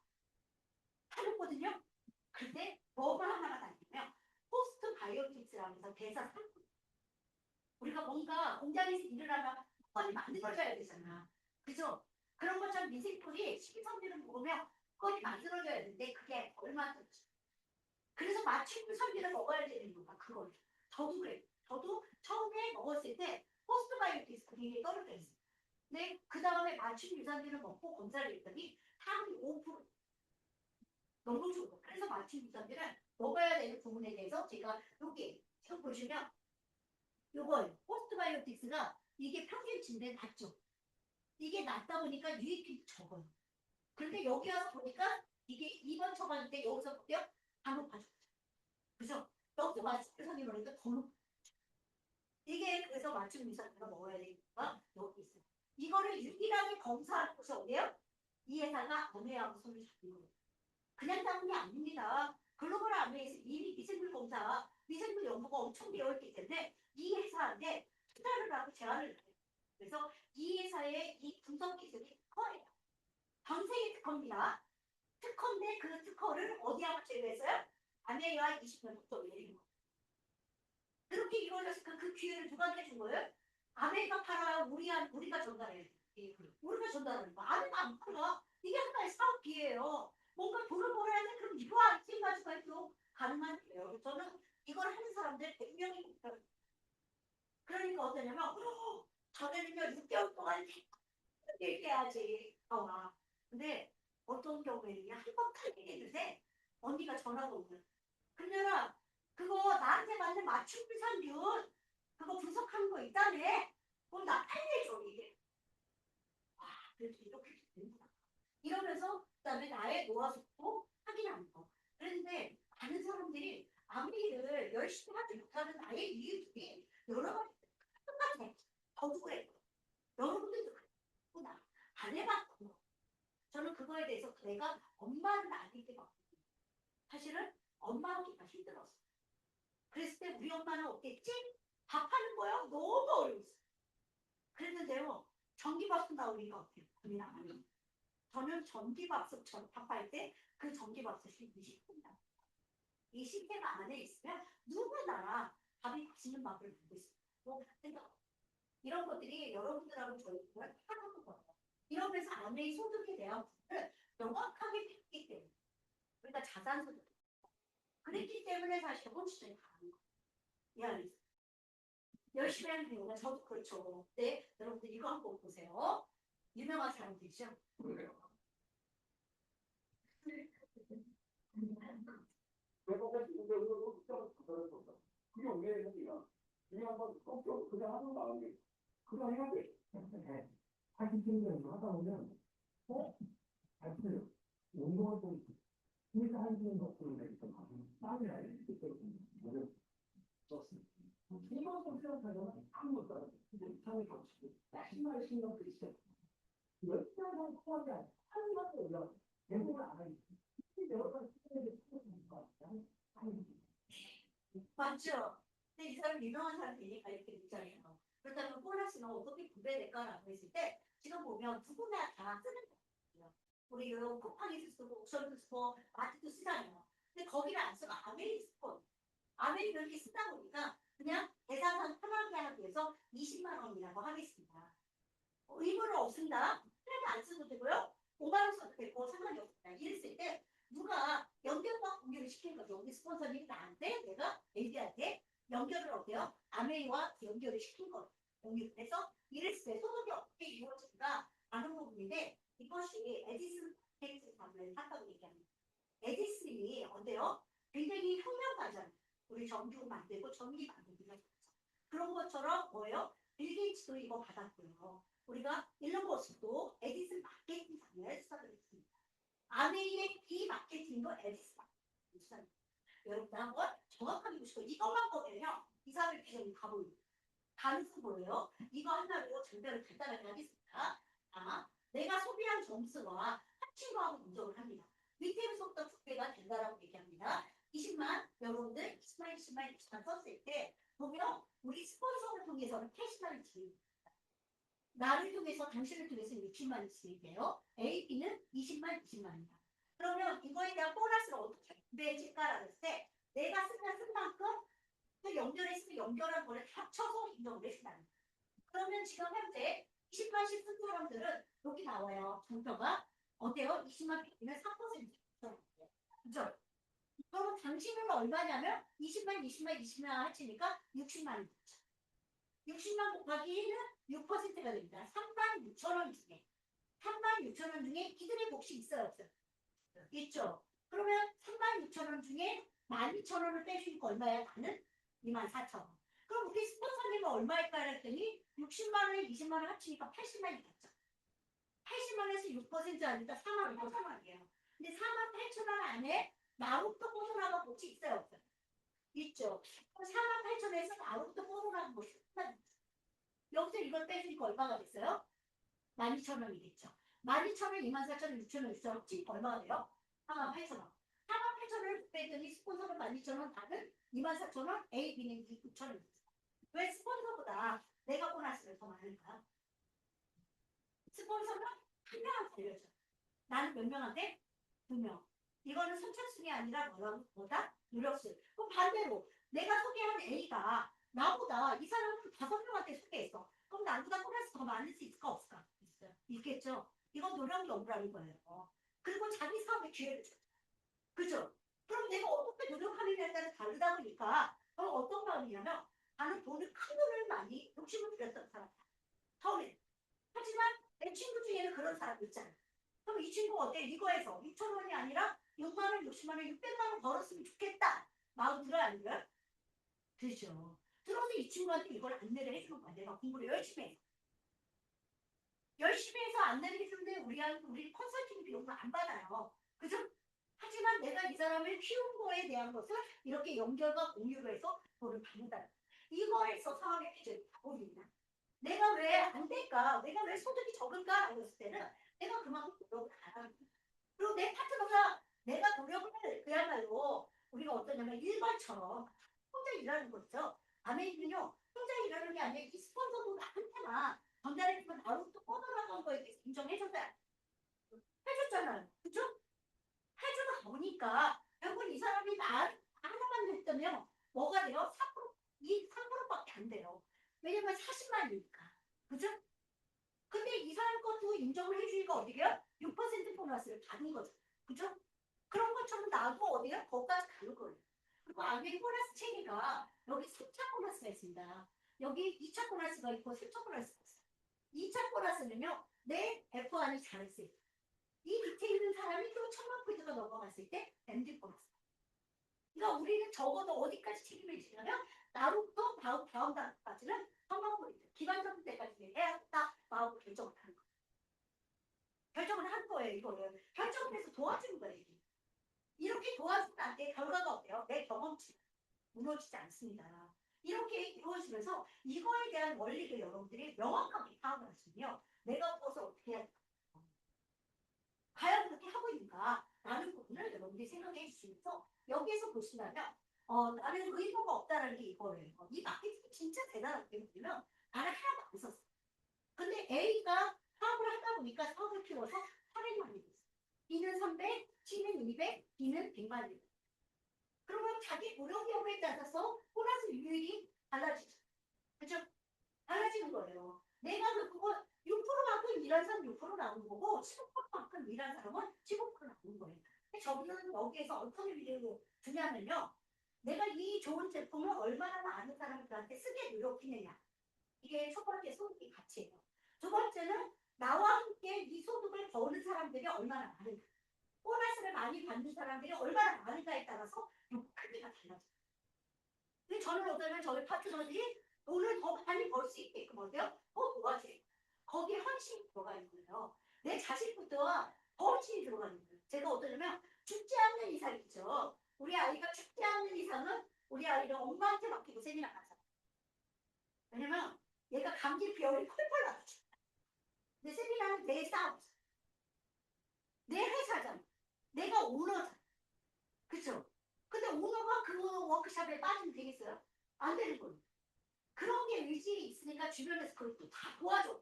하였거든요. 근데 뭐가 하나가 다르냐면 포스트 바이오틱스라면서 대사 상품. 우리가 뭔가 공장에서 일을 하면 빨리 만들어줘야 되잖아. 그죠? 그런 것처럼 미생물이 식이섬유를 먹으면 그것이 만들어져야 되는데 그게 얼마 든지. 그래서 맞춤 유산균을 먹어야 되는 거가 그거예요. 저도 그래요. 저도 처음에 먹었을 때 포스트 바이오틱스 굉장히 떨어져 있어요. 근데 그 다음에 맞춤 유산균을 먹고 검사를 했더니 당이 5%. 너무 좋고 그래서 맞춤 유산균을 먹어야 되는 부분에 대해서 제가 여기 지금 보시면 요거예요. 포스트바이오틱스가 이게 평균치인데 낮죠. 이게 낮다 보니까 유익이 적어요. 그런데 여기 와서 보니까 이게 2번 처방일 때 여기서 볼게요. 다 높아져. 그죠? 여기서 맞춤 유산균 먹으니까 더 높아. 이게 그래서 맞춤 유산균을 먹어야 되니까 여기 있어요. 이거를 유일하게 검사하는 곳이 어디예요? 이 회사가 아메하고 손을 잡는 거예요. 그냥 잡는 게 아닙니다. 글로벌 아메에서 이미 미생물 검사, 미생물 연구가 엄청 되어 있기 때문에 이 회사한테 투자를 하고 제안을 해요. 그래서 이 회사의 이 분석 기술이 특허예요. 전 세계 특허입니다. 특허인데 그 특허를 어디하고 제외했어요? 아메리카 20년 독점을 내린 거예요. 그렇게 이루어져서 그 기회를 누구한테 준 거예요? 아메리카 팔아요. 우리가 전달해요. 우리가 전달하는 거. 아메리카 안 팔아. 이게 하나의 사업 기회예요. 뭔가 돈을 벌어야 돼. 그럼 이거 아이템 가지고 해도 가능한 거예요. 저는 이걸 하는 사람들 100명이 못해요. 그러니까 어떠냐면 전에는요 6개월 동안 얘기해야지. 근데 어떤 경우에는요 한번 딱 얘기했는데 언니가 전화가 오면 그녀라 그거 나한테 맞는 맞춤 비상균 그거 분석하는 거 있다네. 그럼 나 알려줘 이게. 와 그래도 이렇게 되는구나. 이러면서 그다음에 나의 노하우도 확인하는 거. 그런데 많은 사람들이 아무리를 열심히 하지 못하는 나의 이유들이 여러 가지 똑같아. 저도 그래. 여러분들도 그렇구나. 안 해봤고. 저는 그거에 대해서 내가 엄마는 아니게 봤거든요. 사실은 엄마하기가 힘들었어. 그랬을 때 우리 엄마는 어땠지? 밥하는 거야? 너무 어려웠어. 그랬는데요. 전기밥솥 나오니까 어때요? 저는 전기밥솥처럼 밥할 때 그 전기밥솥이 20분이다. 이 시스템 안에 있으면 누구나 밥이 맛있는 밥을 먹고 있어요. 뭐 생각 이런 것들이 여러분들하고 저희가 하는 거예요. 이러면서 아내의 소득에 대한 부분을 명확하게 했기 때문에 그러니까 자산소득 그랬기 때문에 사실 혼수들이 가는 거예요. 이해하겠어요? 열심히 하는 이유가 저도 그렇죠. 네, 여러분들 이거 한번 보세요. 유명한 사람들이죠. 그게 왜 여기가 그냥 한번 꼭 그냥 하는 마음이 그냥 해야 돼. 하긴 힘들어 하다 보면 잘 풀려. 운동을 좀 힘을 하시는 것들을 좀 땀이 나요. 좋습니다. 이번 선수는 아무것도 안 해요. 이상을 거치고 심할 신경도 있어요. 열정을 포함이 아니라 하는 것도 올라가요. 대부분 안 하니까. 여러 가지 시간이 필요하니까. 맞죠? 근데 이 사람 유명한 사람이니까 이렇게 있잖아요. 그렇다면 보너스는 어떻게 구별될까라고 했을 때 지금 보면 누구나 다 쓰는 거예요. 우리 요 쿠팡에서 쓰고 옥션도 쓰고 마트도 쓰잖아요. 근데 거기를 안 쓰고 아메리 쓰고 아메리 이렇게 쓰다 보니까 그냥 계산상 편하게 하기 위해서 20만 원이라고 하겠습니다. 의무를 없습니다. 그래도 안 써도 되고요. 5만 원 써도 되고 상관이 없습니다. 이랬을 때 누가 연결과 공개를 시키는 거죠. 우리 스폰서님이 나한테 내가 AD한테 연결을 어때요? 아메이와 연결을 시킨 거예요. 그래서 이랬을 때 소득이 어떻게 이루어질까 하는 부분인데 이것이 에디슨 케이스 방을 한다고 얘기합니다. 에디슨이 어때요? 굉장히 혁명가잖아요. 우리 전기 만들고 전기 만들고 그런 것처럼 뭐예요? 빌 게이츠도 이거 받았고요. 우리가 일론 머스크도 에디슨 마케팅상을 수상을 했습니다. 아메이의 이 마케팅도 에디슨 마케팅 여러분 한번 정확하게 보시고 이것만 보면요. 이 사람의 비전이 가보입니다. 가능성 뭐예요? 이거 하나로 정답을 간단하게 하겠습니다. 내가 소비한 점수와 합친 거하고 분석을 합니다. 밑에서부터 두 배가 된다라고 얘기합니다. 20만 여러분들 20만 썼을 때 보면 우리 스폰서를 통해서는 캐시만을 지입니다. 나를 통해서 당신을 통해서 60만 지입해요. A, B는 20만입니다. 그러면 이거에 대한 보너스를 어떻게 배질까라고 했을 때 내가 쓴 만큼 또 연결했으면 연결한 거를 합쳐서 인정을 해준다는 거예요. 그러면 지금 현재 20만씩 쓴 사람들은 여기 나와요. 정표가 어때요? 20만 B는 3%. 그죠? 그럼 당신은 얼마냐면 20만 합치니까 60만이 되죠. 60만 곱하기 1은 6%가 됩니다. 3만 6천 원 중에 3만 6천 원 중에 이들의 몫이 있어요 없어요? 있죠. 그러면 3만 6천 원 중에 12,000원을 빼주니까 얼마야? 나는 2만 4천 원. 그럼 우리 스폰서님은 얼마일까 했더니 60만 원에 20만 원 합치니까 80만이 됐죠. 80만 원에서 6% 아니까 4만 8천 원이에요. 근데 4만 8천 원 안에 나로부터 벗어나가 몫이 있어요 없어요? 있죠. 그럼 4만 8천 원에서 나로부터 벗어나는 몫이 있다. 여기서 이걸 빼주니까 얼마가 됐어요? 12,000원이 됐죠. 12,000원, 24,000원, 6,000원, 6,000원 얼마가 돼요? 4만 8천원. 4만 8천원을 뺐더니 스폰서는 12,000원, 다른 24,000원, A, B는 9,000원. 왜 스폰서보다 내가 보너스를 더 많을까? 스폰서는 한 명한테 알려줘. 나는 몇 명한테? 2명. 이거는 선착순이 아니라 뭐다? 유력수. 그럼 반대로 내가 소개한 A가 나보다 이 사람은 5명한테 소개했어. 그럼 나보다 보너스 더 많을 수 있을까 없을까? 있겠죠. 이건 노력 연구라는 거예요. 그리고 자기 사업에 기회를 줘. 그죠? 그럼 내가 어떻게 노력하느냐에 따라 다르다 보니까 어떤 마음이냐면 나는 큰 돈을 많이 욕심을 부렸던 사람이야. 처음에. 하지만 내 친구 중에는 그런 사람이 있잖아. 그럼 이 친구 어때? 이거에서 6천 원이 아니라 6만 원, 60만 원, 600만 원 벌었으면 좋겠다. 마음 들어 안 들어? 되죠. 들어서 이 친구한테 이걸 안내를 해주는 거야. 내가 공부를 열심히 해. 열심히 해서 안내를 해주는데 우리 컨설팅 비용도 안 받아요. 그죠? 하지만 내가 이 사람을 키운 거에 대한 것을 이렇게 연결과 공유를 해서 돈을 받는다. 이거에서 상황의 기준이 바꿔줍니다. 내가 왜 안 될까? 내가 왜 소득이 적을까? 라고 했을 때는 내가 그만큼 노력을 안 하는 거야. 그리고 내 파트너가 내가 노력을 그야말로 우리가 어떠냐면 일반처럼 혼자 일하는 거죠. 아메리는요 혼자 일하는 게 아니라 이 스폰서도 나한테만 전달해주면 나로 또 뻗어나간 거에 대해서 인정해줬어요. 해줬잖아요. 그죠? 해주다 보니까 결국 이 사람이 나 하나만 했다면 뭐가 돼요? 3%, 이 3%밖에 안 돼요. 왜냐면 40만이니까. 그죠? 근데 이 사람 것도 인정을 해주니까 어디게요? 6% 보너스를 받은 거죠. 그죠? 그런 것처럼 나도 어디가 거기까지 가는 거예요. 그리고 아메리 보너스 체계가 여기 3차 보너스가 있습니다. 여기 2차 보너스가 있고 3차 보너스가 있어요. 2차 보너스는요, 내 F1이 잘했어요. 이 밑에 있는 사람이 또 1,000만 포인트가 넘어갔을 때 MD 보너스. 그러니까 우리는 적어도 어디까지 책임을 지냐면 나로부터 다음 단까지는 1,000만 포인트, 기간점 때까지 해야겠다 마음으로 결정을 하는 거예요. 결정을 한 거예요, 이거를. 결정을 해서 도와주는 거예요, 이게. 이렇게 도와주면 안 돼. 결과가 어때요? 내 경험치 무너지지 않습니다. 이렇게 이루어지면서 이거에 대한 원리를 여러분들이 명확하게 파악을 하시면요. 내가 무엇을 어떻게 해야 될까? 과연 그렇게 하고 있는가? 라는 부분을 여러분들이 생각해 주시면서 여기에서 보신다면 나는 의도가 없다는 게 이거예요. 이 마케팅이 진짜 대단한 게 뭐냐면 나는 하나도 안 썼어. 근데 A가 사업을 하다 보니까 사업을 키워서 400만이 됐어. B는 300, C는 200, D는 100만이 됐어. 그러면 자기 노력 여부에 따라서 보너스 비율이 달라지죠. 그죠? 달라지는 거예요. 내가 그거 6%만큼 일한 사람 6% 나오는 거고 15%만큼 일한 사람은 15% 나오는 거예요. 저는 여기에서 어떤 의미를 주냐면요. 내가 이 좋은 제품을 얼마나 많은 사람들한테 쓰게 노력했느냐. 이게 첫 번째 소득의 가치예요. 두 번째는 나와 함께 이 소득을 버는 사람들이 얼마나 많은가. 보너스를 많이 받는 사람들이 얼마나 많은가에 따라서 요 크기가 달라져요. 근데 저는 어쩌면 저희 파트너들이 돈을 더 많이 벌 수 있게끔 어때요? 더 도와줘요. 거기에 헌신이 들어가 있는 거예요. 내 자식부터 헌신이 들어가는 거예요. 제가 어떠냐면 죽지 않는 이상 있죠. 우리 아이가 죽지 않는 이상은 우리 아이를 엄마한테 맡기고 세미나 가자. 왜냐면 얘가 감기 비염이 펄펄 나죠. 근데 세미나는 내 싸움. 내 회사잖아. 내가 오너잖아. 그쵸? 근데 오너가 그 워크숍에 빠지면 되겠어요? 안 되는 거예요. 그런 게 의지가 있으니까 주변에서 그걸 또 다 도와줘.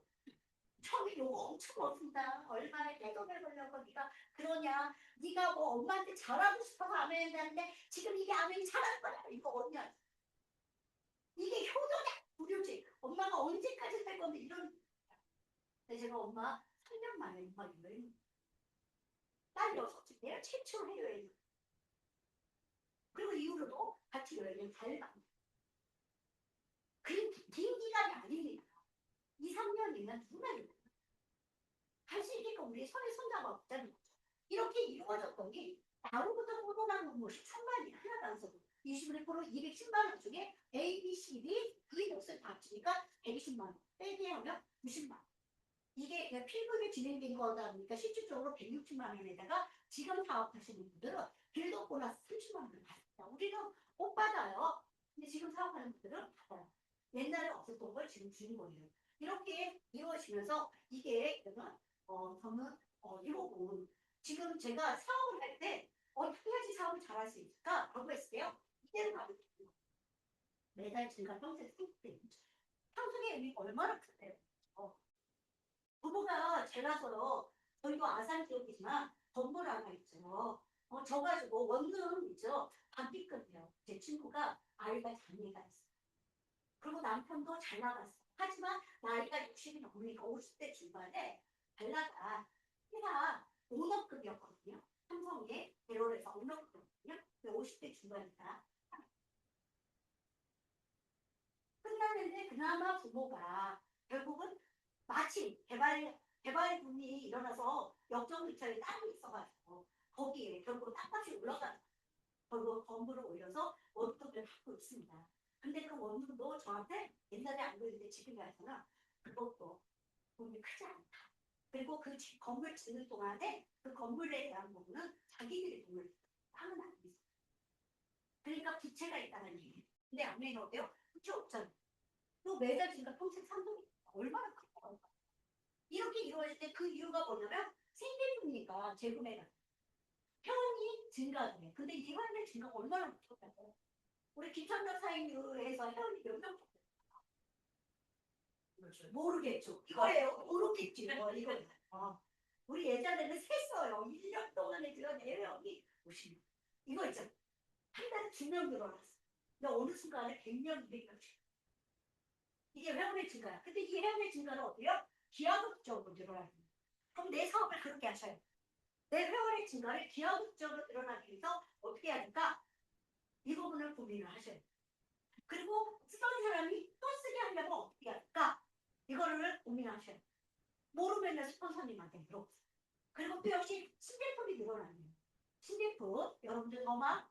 처음에 욕 엄청 먹습니다. 얼마나 떼돈을 벌려고 네가 그러냐. 네가 뭐 엄마한테 잘하고 싶어서 아멘 했는데 지금 이게 아멘이 잘하는 거야. 이거 언니야. 이게 효도냐. 무료지. 엄마가 언제까지 살 건데 이런. 근데 제가 엄마 3년 만에 엄마 여행. 딸 6째 내가 최초로 해외여행. 그리고 이후로도 같이 여행을 잘 가. 그 긴 기간이 아닙니다. 2, 3년이면 누나를 할수 있게끔 우리 손에 손잡아 보자는 거죠. 이렇게 이루어졌던 게 나로부터 뻗어나는 것이 천만이 하나도 안 써도 21% 210만 원 중에 A, B, C, D 그 몫을 다 합치니까 120만 원 빼기 하면 90만 원. 이게 그냥 필금이 진행된 거다 보니까 실질적으로 160만 원에다가 지금 사업하시는 분들은 빌드 보너스 30만 원을 받습니다. 우리는 못 받아요. 근데 지금 사업하는 분들은 받아요. 옛날에 없었던 걸 지금 주는 거예요. 이렇게 이루어지면서 이게 저는 이거 보고 지금 제가 사업을 할 때 어떻게 해야지 사업을 잘할 수 있을까? 라고 했을 때요. 이때는 가도 매달 증가 평생 생각돼요. 상승의 의미가 얼마나 큰데요. 부부가 잘나서요. 저희도 아산 지역이지만 건물 하나 있죠. 저 가지고 원룸 있죠. 반비급이에요. 제 친구가 아이가 장애가 있어요. 그리고 남편도 잘 나갔어. 하지만 나이가 60이 넘으니까 50대 중반에 잘 나가. 해가 오너급이었거든요. 삼성의 대로에서 오너급이었거든요. 50대 중반이다. 끝났는데 그나마 부모가 결국은 마침 개발붐이 일어나서 역전 근처에 땅이 있어가지고 거기에 결국 땅값이 올라가 결국 건물을 올려서 원금을 받고 있습니다. 근데 그 원금도 저한테 옛날에 안 그랬는데 지금 가서는 그것도 돈이 크지 않다. 그리고 그 건물 짓는 동안에 그 건물에 대한 부분은 자기들이 돈을 땅은 안 있어. 그러니까 부채가 있다는 얘기. 근데 아메리카 어때요? 부채 없잖아. 또 매달 지가 평생 산돈이 얼마나 커요. 이렇게 이루어질 때 그 이유가 뭐냐면 생계품이니까 재구매가 회원이 증가해. 근데 이 회원의 증가가 얼마나 높겠다고. 우리 김천적 사인료에서 회원이 몇 명? 모르겠죠. 이거예요. 모르겠지. 이거. 우리 예전에는 셌어요. 1년 동안에 들어간 회원이 50명. 이거 있죠. 한 달에 2명 늘어났어. 근데 어느 순간에 100명, 200명씩. 이게 회원의 증가야. 근데 이 회원의 증가는 어때요? 기하급적으로 늘어나는 거예요. 그럼 내 사업을 그렇게 하셔요. 내 회원의 증가를 기하급적으로 늘어나기 위해서 어떻게 해야 될까? 이 부분을 고민을 하셔야 돼요. 그리고 쓰던 사람이 또 쓰게 하려면 어떻게 할까? 이거를 고민하셔야 돼요. 모르면 스폰서님한테 물어보세요. 그리고 또 역시 신제품이 늘어나네요. 신제품, 여러분들 너마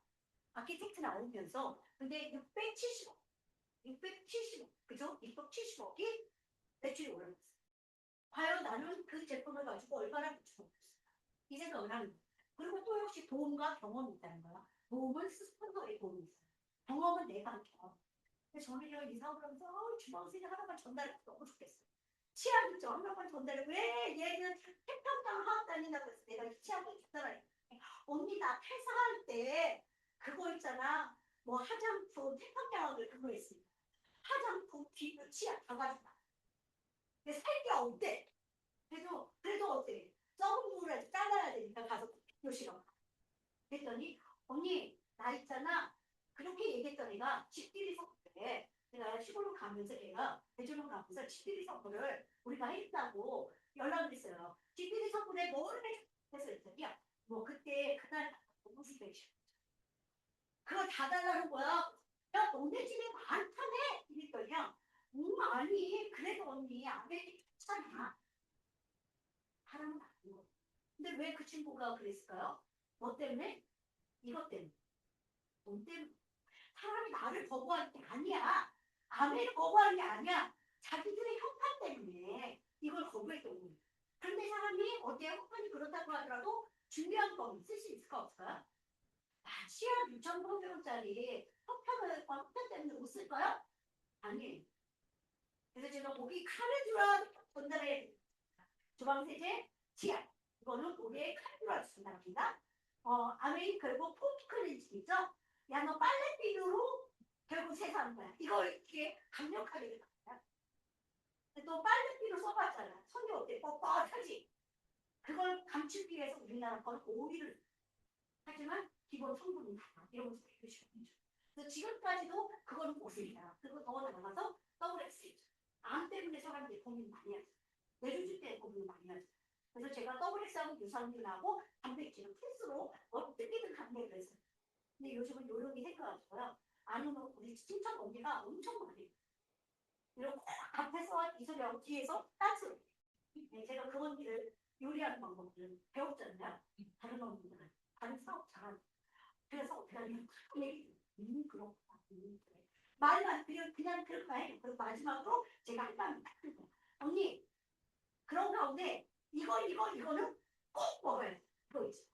아키텍트 나오면서 근데 670억, 670억, 그죠? 670억이 매출이 올라갔어요. 과연 나는 그 제품을 가지고 얼마나 매출을 올렸을까? 이 생각을 하는 거예요. 그리고 또 역시 도움과 경험이 있다는 거야. 도움은 스폰서의 도움이 있어요. 경험은 내가 한 경험. 근데 저는 이 사업을 하면서 주방생이 하나만 전달해서 너무 좋겠어요. 치약 있죠? 하나만 전달해. 왜 얘는 태평양 화학 다닌다고 해서 내가 이 치약을 전달해. 언니 나 퇴사할 때 그거 있잖아. 뭐 화장품 태평양을 그거 했습니다. 화장품 비누 치약 다 가져가. 근데 살 게 없대. 그래도 어때? 썩은 물을 잘라야 되니까 가서 교실로 그랬더니 언니 나 있잖아 그렇게 얘기했던 애가 집들이 선물에 내가 시골로 가면서 걔가 대전로 가면서 집들이 선물을 우리가 했다고 연락을 했어요. 집들이 선물에 뭐를 해서 했더니 뭐 그때 그날 너무 스페셜 그거 다 달라는 거야. 야 너네 집에 많다네 이랬더니요. 아니 그래도 언니 아베리 좋잖아. 하나는 아니고 근데 왜 그 친구가 그랬을까요? 뭐 때문에? 이것 때문에. 돈 때문에. 사람이 나를 거부하는 게 아니야. 아내를 거부하는 게 아니야. 자기들의 형편 때문에 이걸 거부했던 거예요. 그런데 사람이 어때 형편이 그렇다고 하더라도 중요한 건 있을 수 있을까 없을까요? 시합 6,800원짜리 형편 때문에 못 쓸까요? 아니에요. 그래서 제가 거기 카르주라 전달해 주방세제 치약 이거는 우리의 카르주라 전달합니다. 아메리 결국 폼클렌징 있죠? 야 너 빨래비누로 결국 세수하는 거야. 이걸 이렇게 강력하게 해요. 또 빨래비누 써봤잖아. 손이 어때? 뻣뻣하지? 그걸 감추기 위해서 우리나라 건 오일을 하지만 기본 성분이 달라. 이러면서 비교시키는 거죠. 그래서 지금까지도 그거는 모습이다. 그리고 더 나가서 WSH. 암 때문에 사람들이 고민 많이 하죠. 뇌주주 때문에 고민 많이 하죠. 그래서 제가 WS하고 유산균하고 단백질을 필수로 어떻게든 감내를 했어요. 근데 요즘은 요령이 생겨가지고요. 아니면 우리 친척 언니가 엄청 많이 이렇게 앞에서 이 소리하고 뒤에서 딴소리. 네, 제가 그 언니를 요리하는 방법을 배웠잖아요. 다른 언니들, 다른 사업 잘하는. 그래서 어떻게 하냐면 그렇구나. 그래. 말만 그냥 그렇게 해요. 그리고 마지막으로 제가 한 마디 딱 들고 언니 그런 가운데 이거는 꼭 먹어야 돼. 그거 있죠.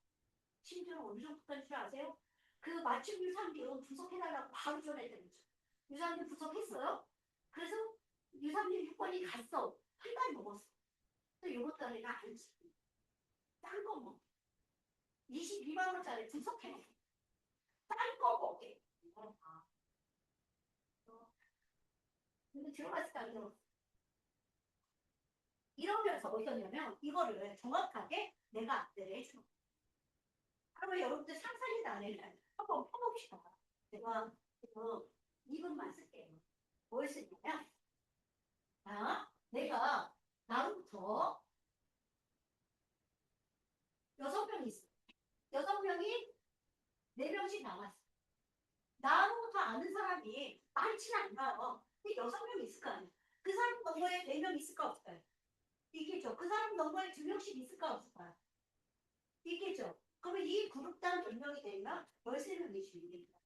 심지어 어느 정도까지 아세요? 그 맞춤 유산균 분석해달라고 바로 전화했다는 거죠. 유산균 분석했어요. 그래서 유산균 6번이 갔어. 한 달 먹었어. 또 요것 달에가 안 지. 딴거 먹. 22만 원짜리 분석해. 딴거 먹게. 근데 들어갔을까 안 들어갔을까? 이러면서 어떠냐면 이거를 정확하게 내가 안내를 해주는 거예요. 그러면 여러분들 상상이 나는 한번 펴봅시다. 제가 지금 2분만 쓸게요. 뭘 쓰냐면, 자, 내가 나로부터 6명이 있어. 6명이 4명씩 나왔어. 나로부터 아는 사람이 많지는 않아요. 근데 6명이 있을 거 아니야. 그 사람 너머에 4명 있을까 없을까요? 있겠죠. 그 사람 너머에 2명씩 있을까 없을까요? 있겠죠. 그러면 이 그룹당 몇 명이 되면 13명이 주입니다.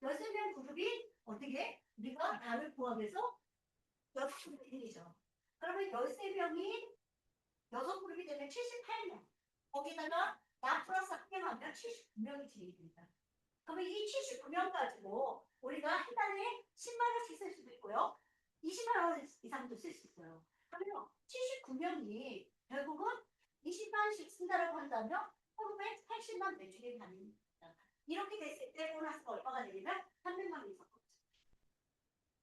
13명 그룹이 어떻게? 우리가 나를 포함해서 6그룹이죠. 그러면 13명이 6그룹이 되면 78명. 거기다가 나 플러스 합병하면 79명이 진입됩니다. 그러면 이 79명 가지고 우리가 한 달에 10만 원씩 쓸 수도 있고요. 20만 원 이상도 쓸 수 있어요. 그러면 79명이 결국은 20만 원씩 쓴다고 한다면 하루에 80만 매출이 가능합니다. 이렇게 됐을 때 보너스가 얼마가 되냐면 300만 원 이상.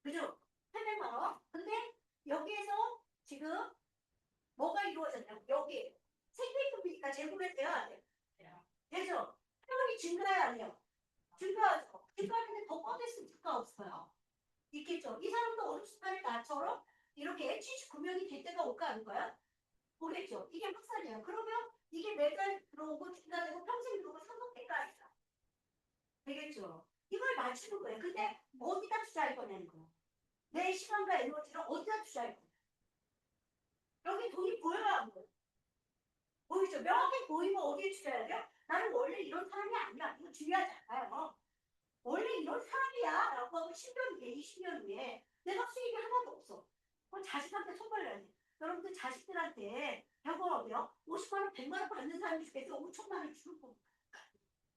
그죠? 800만 원. 근데 여기에서 지금 뭐가 이루어졌냐면 여기 생계급이니까 제곱이 돼야 안 돼요. 되죠? 회원이 증가해야 안 돼요. 증가하죠. 증가하는데 더 뻗었으면 증가 없어요. 있겠죠. 이 사람도 어느 순간에 나처럼 이렇게 79명이 될 때가 올까 안 거야? 오겠죠. 이게 확산이에요. 그러면 이게 매달 들어오고 증가되고 평생 들어오고 상속될까 있어. 되겠죠. 이걸 맞추는 거예요. 근데 어디다 투자할 거냐는 거예요. 내 시간과 에너지를 어디다 투자할 거예요. 여기 돈이 보여야 하는 거예요. 보이죠? 명확히 보이면 어디에 투자해야 돼요? 나는 원래 이런 사람이 아니야. 이거 중요하지 않아요. 원래 이런 사람이야. 라고 하고 10년 뒤에, 20년 뒤에 내가 수익이 하나도 없어. 그럼 자식한테 손벌려야 돼. 여러분들 자식들한테 결국 어때요? 50만 원, 100만 원 받는 사람이 중에서 5천만 원 주는 거.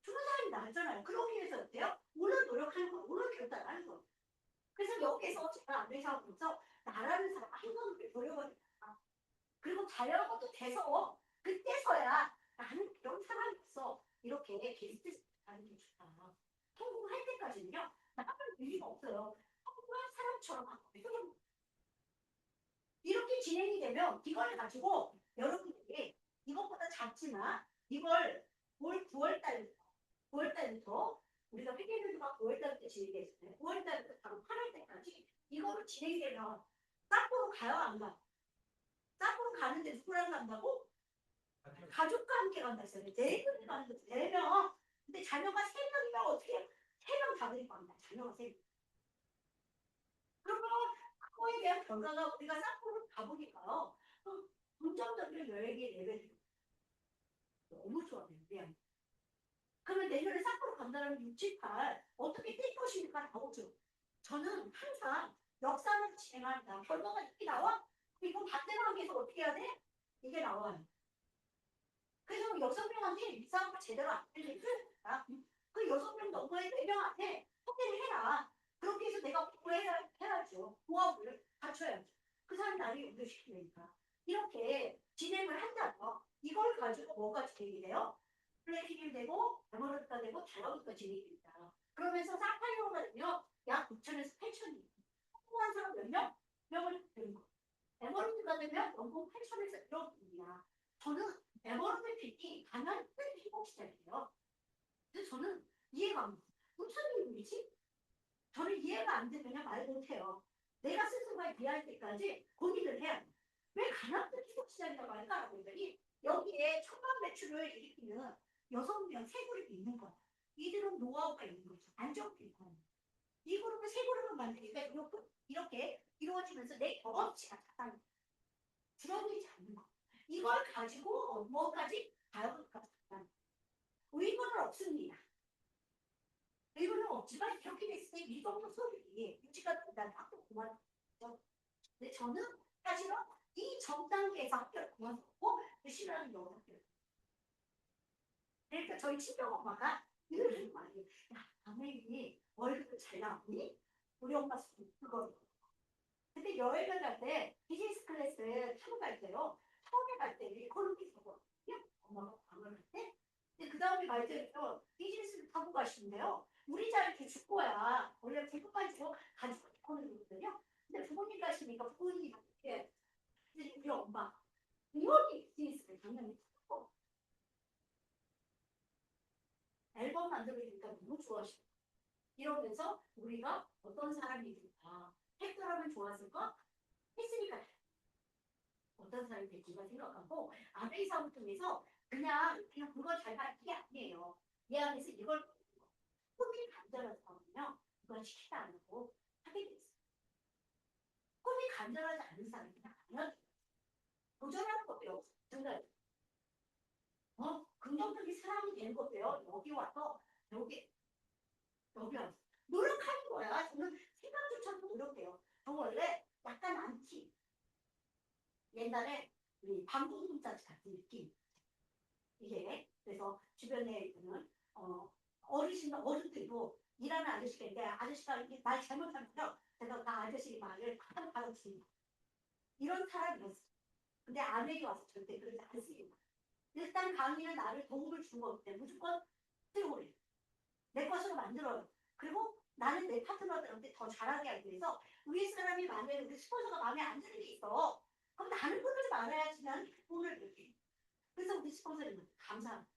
주는 사람이 나잖아요. 그러기 위해서 어때요? 오늘 노력하는 거, 오늘 결단하는 거. 그래서 여기서 제가 아메리카에 보면서 나라는 사람 한 번을 노력을 했다. 그리고 자녀가 돼서 그때서야 나는 이런 사람이 있어. 이렇게 게스트 하는 게 좋다. 성공할 때까지는요. 나쁜 의미가 없어요. 성공한 사람처럼 하고 이렇게 진행이 되면 이걸 가지고 여러분들이 이것보다 작지만 이걸 올 9월 달부터 9월 달부터 우리가 회계교육가 9월 달부터 진행이 됐어요. 9월 달부터 바로 8월 때까지 이거로 진행이 되면 싹으로 가요 안 가? 싹으로 가는데 누구랑 간다고? 가족과 함께 간다 했어요. 4명이 가는 거죠. 4명. 근데 자녀가 3명이면 어떻게 3명 다 데리고 간다. 자녀가 3명. 그러면 그거에 대한 결과가 우리가 싹으로 가보니까요. 긍정적인 여행의 레벨이 너무 좋아요. 미안. 그러면 내년에 싹으로 간다는 6, 7, 8 어떻게 뛸 것입니까? 나오죠. 저는 항상 역사를 진행한다. 결과가 이렇게 나와? 이거 반대로 하기 위해서 어떻게 해야 돼? 이게 나와요. 그래서 6명한테 이상한 거 제대로 안 들리니까 그 6명 넘어의 4명한테 소개를 해라. 그렇게 해서 내가 해야죠. 조합을 갖춰야죠. 그 사람 나를 연결시키니까. 이렇게 진행을 한다면 이걸 가지고 뭐가 진행이 돼요? 플래티늄 되고 에머런드가 되고 다이아몬드가 진행이 됩니다. 그러면서 사파이어가 되면 약 9천에서 8천이 성공한 사람 몇 명? 명을 되는 거. 에머런드가 되면 연봉 8천에서 1억입니다. 저는 에버런드 픽이 가장 큰 행복 시작이에요. 근데 저는 이해가 안 돼요. 무슨 일이지? 저는 이해가 안 되면 말 못해요. 내가 스스로에 비할 때까지 고민을 해야 돼요. 왜 가장 큰 행복 시작이라고 할까라고 했더니 여기에 천만 매출을 일으키는 6명, 세 그룹이 있는 거야. 이들은 노하우가 있는 거죠. 안정도 있고. 이 그룹을 세 그룹을 만드니까 이렇게 이루어지면서 내 경험치가 작다는 줄어들지 않는 거. 이걸 가지고 뭐까지 다이어트까지 의무는 없습니다. 의무는 없지만 이렇게 됐을 때 이 정도 소득이 유지가 된다는 학교 그만죠. 근데 저는 사실은 이 전 단계에서 학교를 그만두고 열심히 하는 경우가 없어요. 그러니까 저희 친정 엄마가 이런 말이에요. 야, 아메리 월급을 잘 나오니? 우리 엄마 그거. 근데 여행을 갈 때 비즈니스 클래스를 타고 갈 때요. 처음에 갈 때 이코노미 타고 엄마가 방을 갈 때. 근데 그 다음에 갈 때부터 비즈니스를 타고 가시는데요. 우리 자리도 줄 거야. 원래 대급만 주고 가지고 이코노미거든요. 근데 부모님 가시니까 부모님이 이렇게 우리 엄마 이혼이 비즈니스를 당연히 타고 앨범 만들어주니까 너무 좋아하시고 이러면서 우리가 어떤 사람이 될까 했더라면 좋았을까? 했으니까 어떤 사람이 될지가 생각하고 아베이 사업을 통해서 그냥 그걸 잘 받는 게 아니에요. 이 안에서 이걸 꿈이 간절해서 하면요. 그걸 시키지 않고 하게 돼 있어요. 꿈이 간절하지 않은 사람이 그냥 하면 도전하는 것도요. 정말 긍정적인 사람이 되는 것도요. 여기 와서 여기 와서 노력하는 거야. 저는 생각조차도 노력해요. 저 원래 약간 안티. 옛날에 우리 방송문자 같은 느낌. 이게 그래서 주변에 있는 어르신들도 일하는 아저씨가 있는데 아저씨가 이렇게 말 잘못하면요 제가 그 아저씨 말을 받아칩니다. 이런 사람이었어. 근데 아내에 와서 절대 그러지 않습니다. 일단 강의는 나를 도움을 준 거기 때문에 무조건 수용을 내 것으로 만들어요. 그리고 나는 내 파트너들한테 더 잘하게 하기 위해서 위에 사람이 만약에 우리 스폰서가 마음에 안 드는 게 있어. 그럼 나는 끊지 말아야지 난 돈을 내게. 그래서 우리 스폰서님 감사합니다.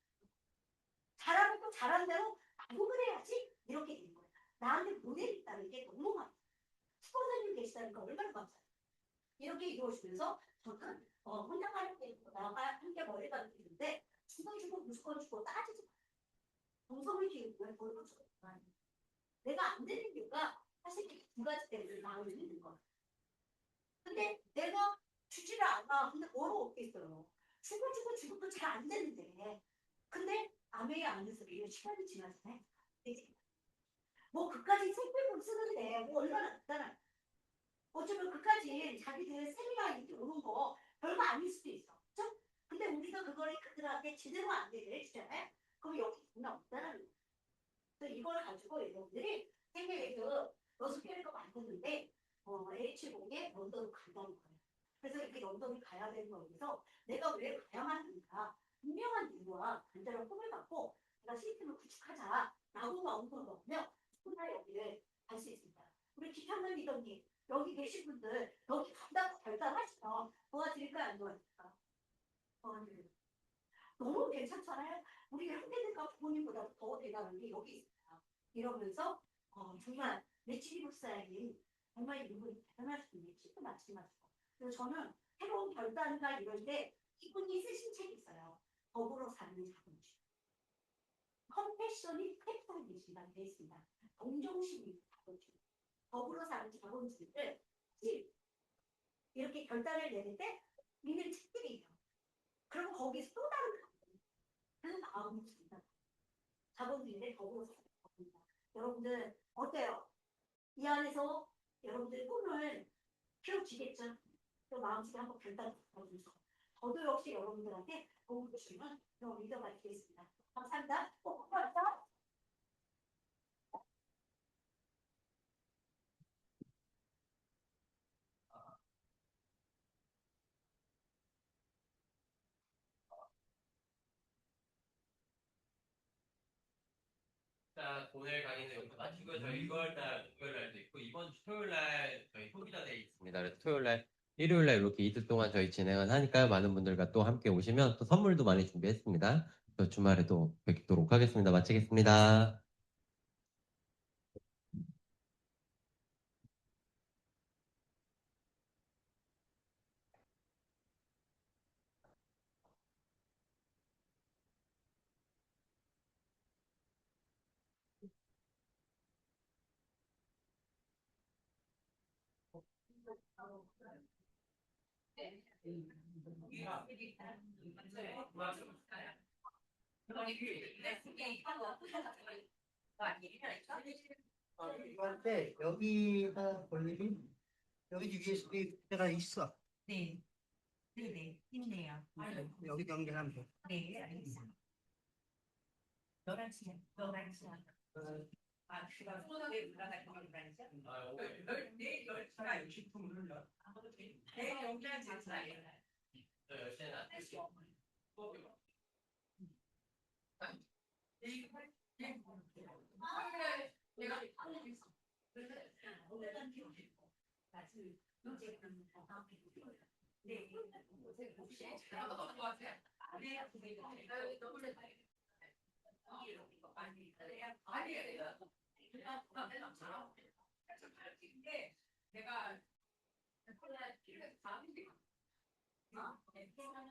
잘하면 또 잘한 대로 나도 그래야지 이렇게 되는 거예요. 나한테 보내겠다는 게 너무 많아요. 스폰서님 계시다는 거 얼마나 감사해요. 이렇게 이루어지면서 저는 혼자 가는 게 있고 나가 함께 머리가 되는데 주고 무조건 주고 따지지 마. 정성을 기울이고 벌금 주고 내가 안 되는 이유가 사실 두 가지 때문에 마음이 있는 거야. 근데 내가 주지를 않아. 근데 뭐로 얻겠어요? 주고 잘 안 되는데. 근데 아메이 안에서 시간이 지나서 되지. 뭐 그까지 생필품 쓰는데 뭐 얼마나 간단한. 어쩌면 그까지 자기들 세미나 이렇게 오는 거 별거 아닐 수도 있어. 그죠? 근데 우리가 그거를 그들한테 제대로 안 되게 해주잖아요. 그럼 여기 돈 없다는 거예요. 그래서 이걸 가지고 여러분들이 생계에서 6개를 만드는데 H 공에 런던을 간다는 거예요. 그래서 이렇게 런던을 가야 되는 거여서 내가 왜 가야만 하는가 분명한 이유와 간절한 꿈을 갖고 내가 시스템을 구축하자라고 마음으로 먹으면 충분히 여기를 갈 수 있습니다. 우리 기타는 리더님 여기 계신 분들 여기 간다고 결단하시면 도와드릴까요? 안 도와드릴까요? 도와드릴까요? 너무 괜찮잖아요. 우리 형제들과 부모님보다 더 대단한 게 여기 있어요. 이러면서 정말 매치리 목사님 정말 이분이 대단하시군요. 친구 맞지 마시고. 그래서 저는 새로운 결단과 이럴 때 이분이 쓰신 책이 있어요. 더불어 사는 자본주의. 컴패션이 캡italism이라고 되어 있습니다. 동정심이 자본주의. 더불어 사는 자본주의를 이렇게 결단을 내릴 때 있는 책들이 있어요. 그리고 거기서 또 다른 그 마음이 든다. 자본주의인데 더불어 사는 여러분들 어때요? 이 안에서 여러분들의 꿈을 키워주겠죠? 또 마음속에 한번 결단을 해주면서 저도 역시 여러분들한테 도움을 주시면 그런 리더가 되겠습니다. 감사합니다. 고맙습니다. 자, 오늘 강의는 여기서 마치고 저희 6월달, 목요일날도 있고 이번 주 토요일날 저희 소비자 데이 있습니다. 그래서 토요일날, 일요일날 이렇게 이틀 동안 저희 진행을 하니까요. 많은 분들과 또 함께 오시면 또 선물도 많이 준비했습니다. 또 주말에 또 뵙도록 하겠습니다. 마치겠습니다. 이거한테 여기다 걸리면 여기 USB가 있어. 네, 네네, 있네요. 여기 연결하면 돼. 네, 알겠습니다. 11시에, 11시에. 아, 그가 소나게 올라갈 거라니까? 내일 10시가 60분을 내일 연결 장사예요. 저 10시에는 안 되죠. 내가 하고 있어. 오늘은 기억했고, 아주 요새는 네, 요새 혹시 제가 더 좋아하세요? 아니에요, 너무 아니에요. 내가 필요해서 다 하는데.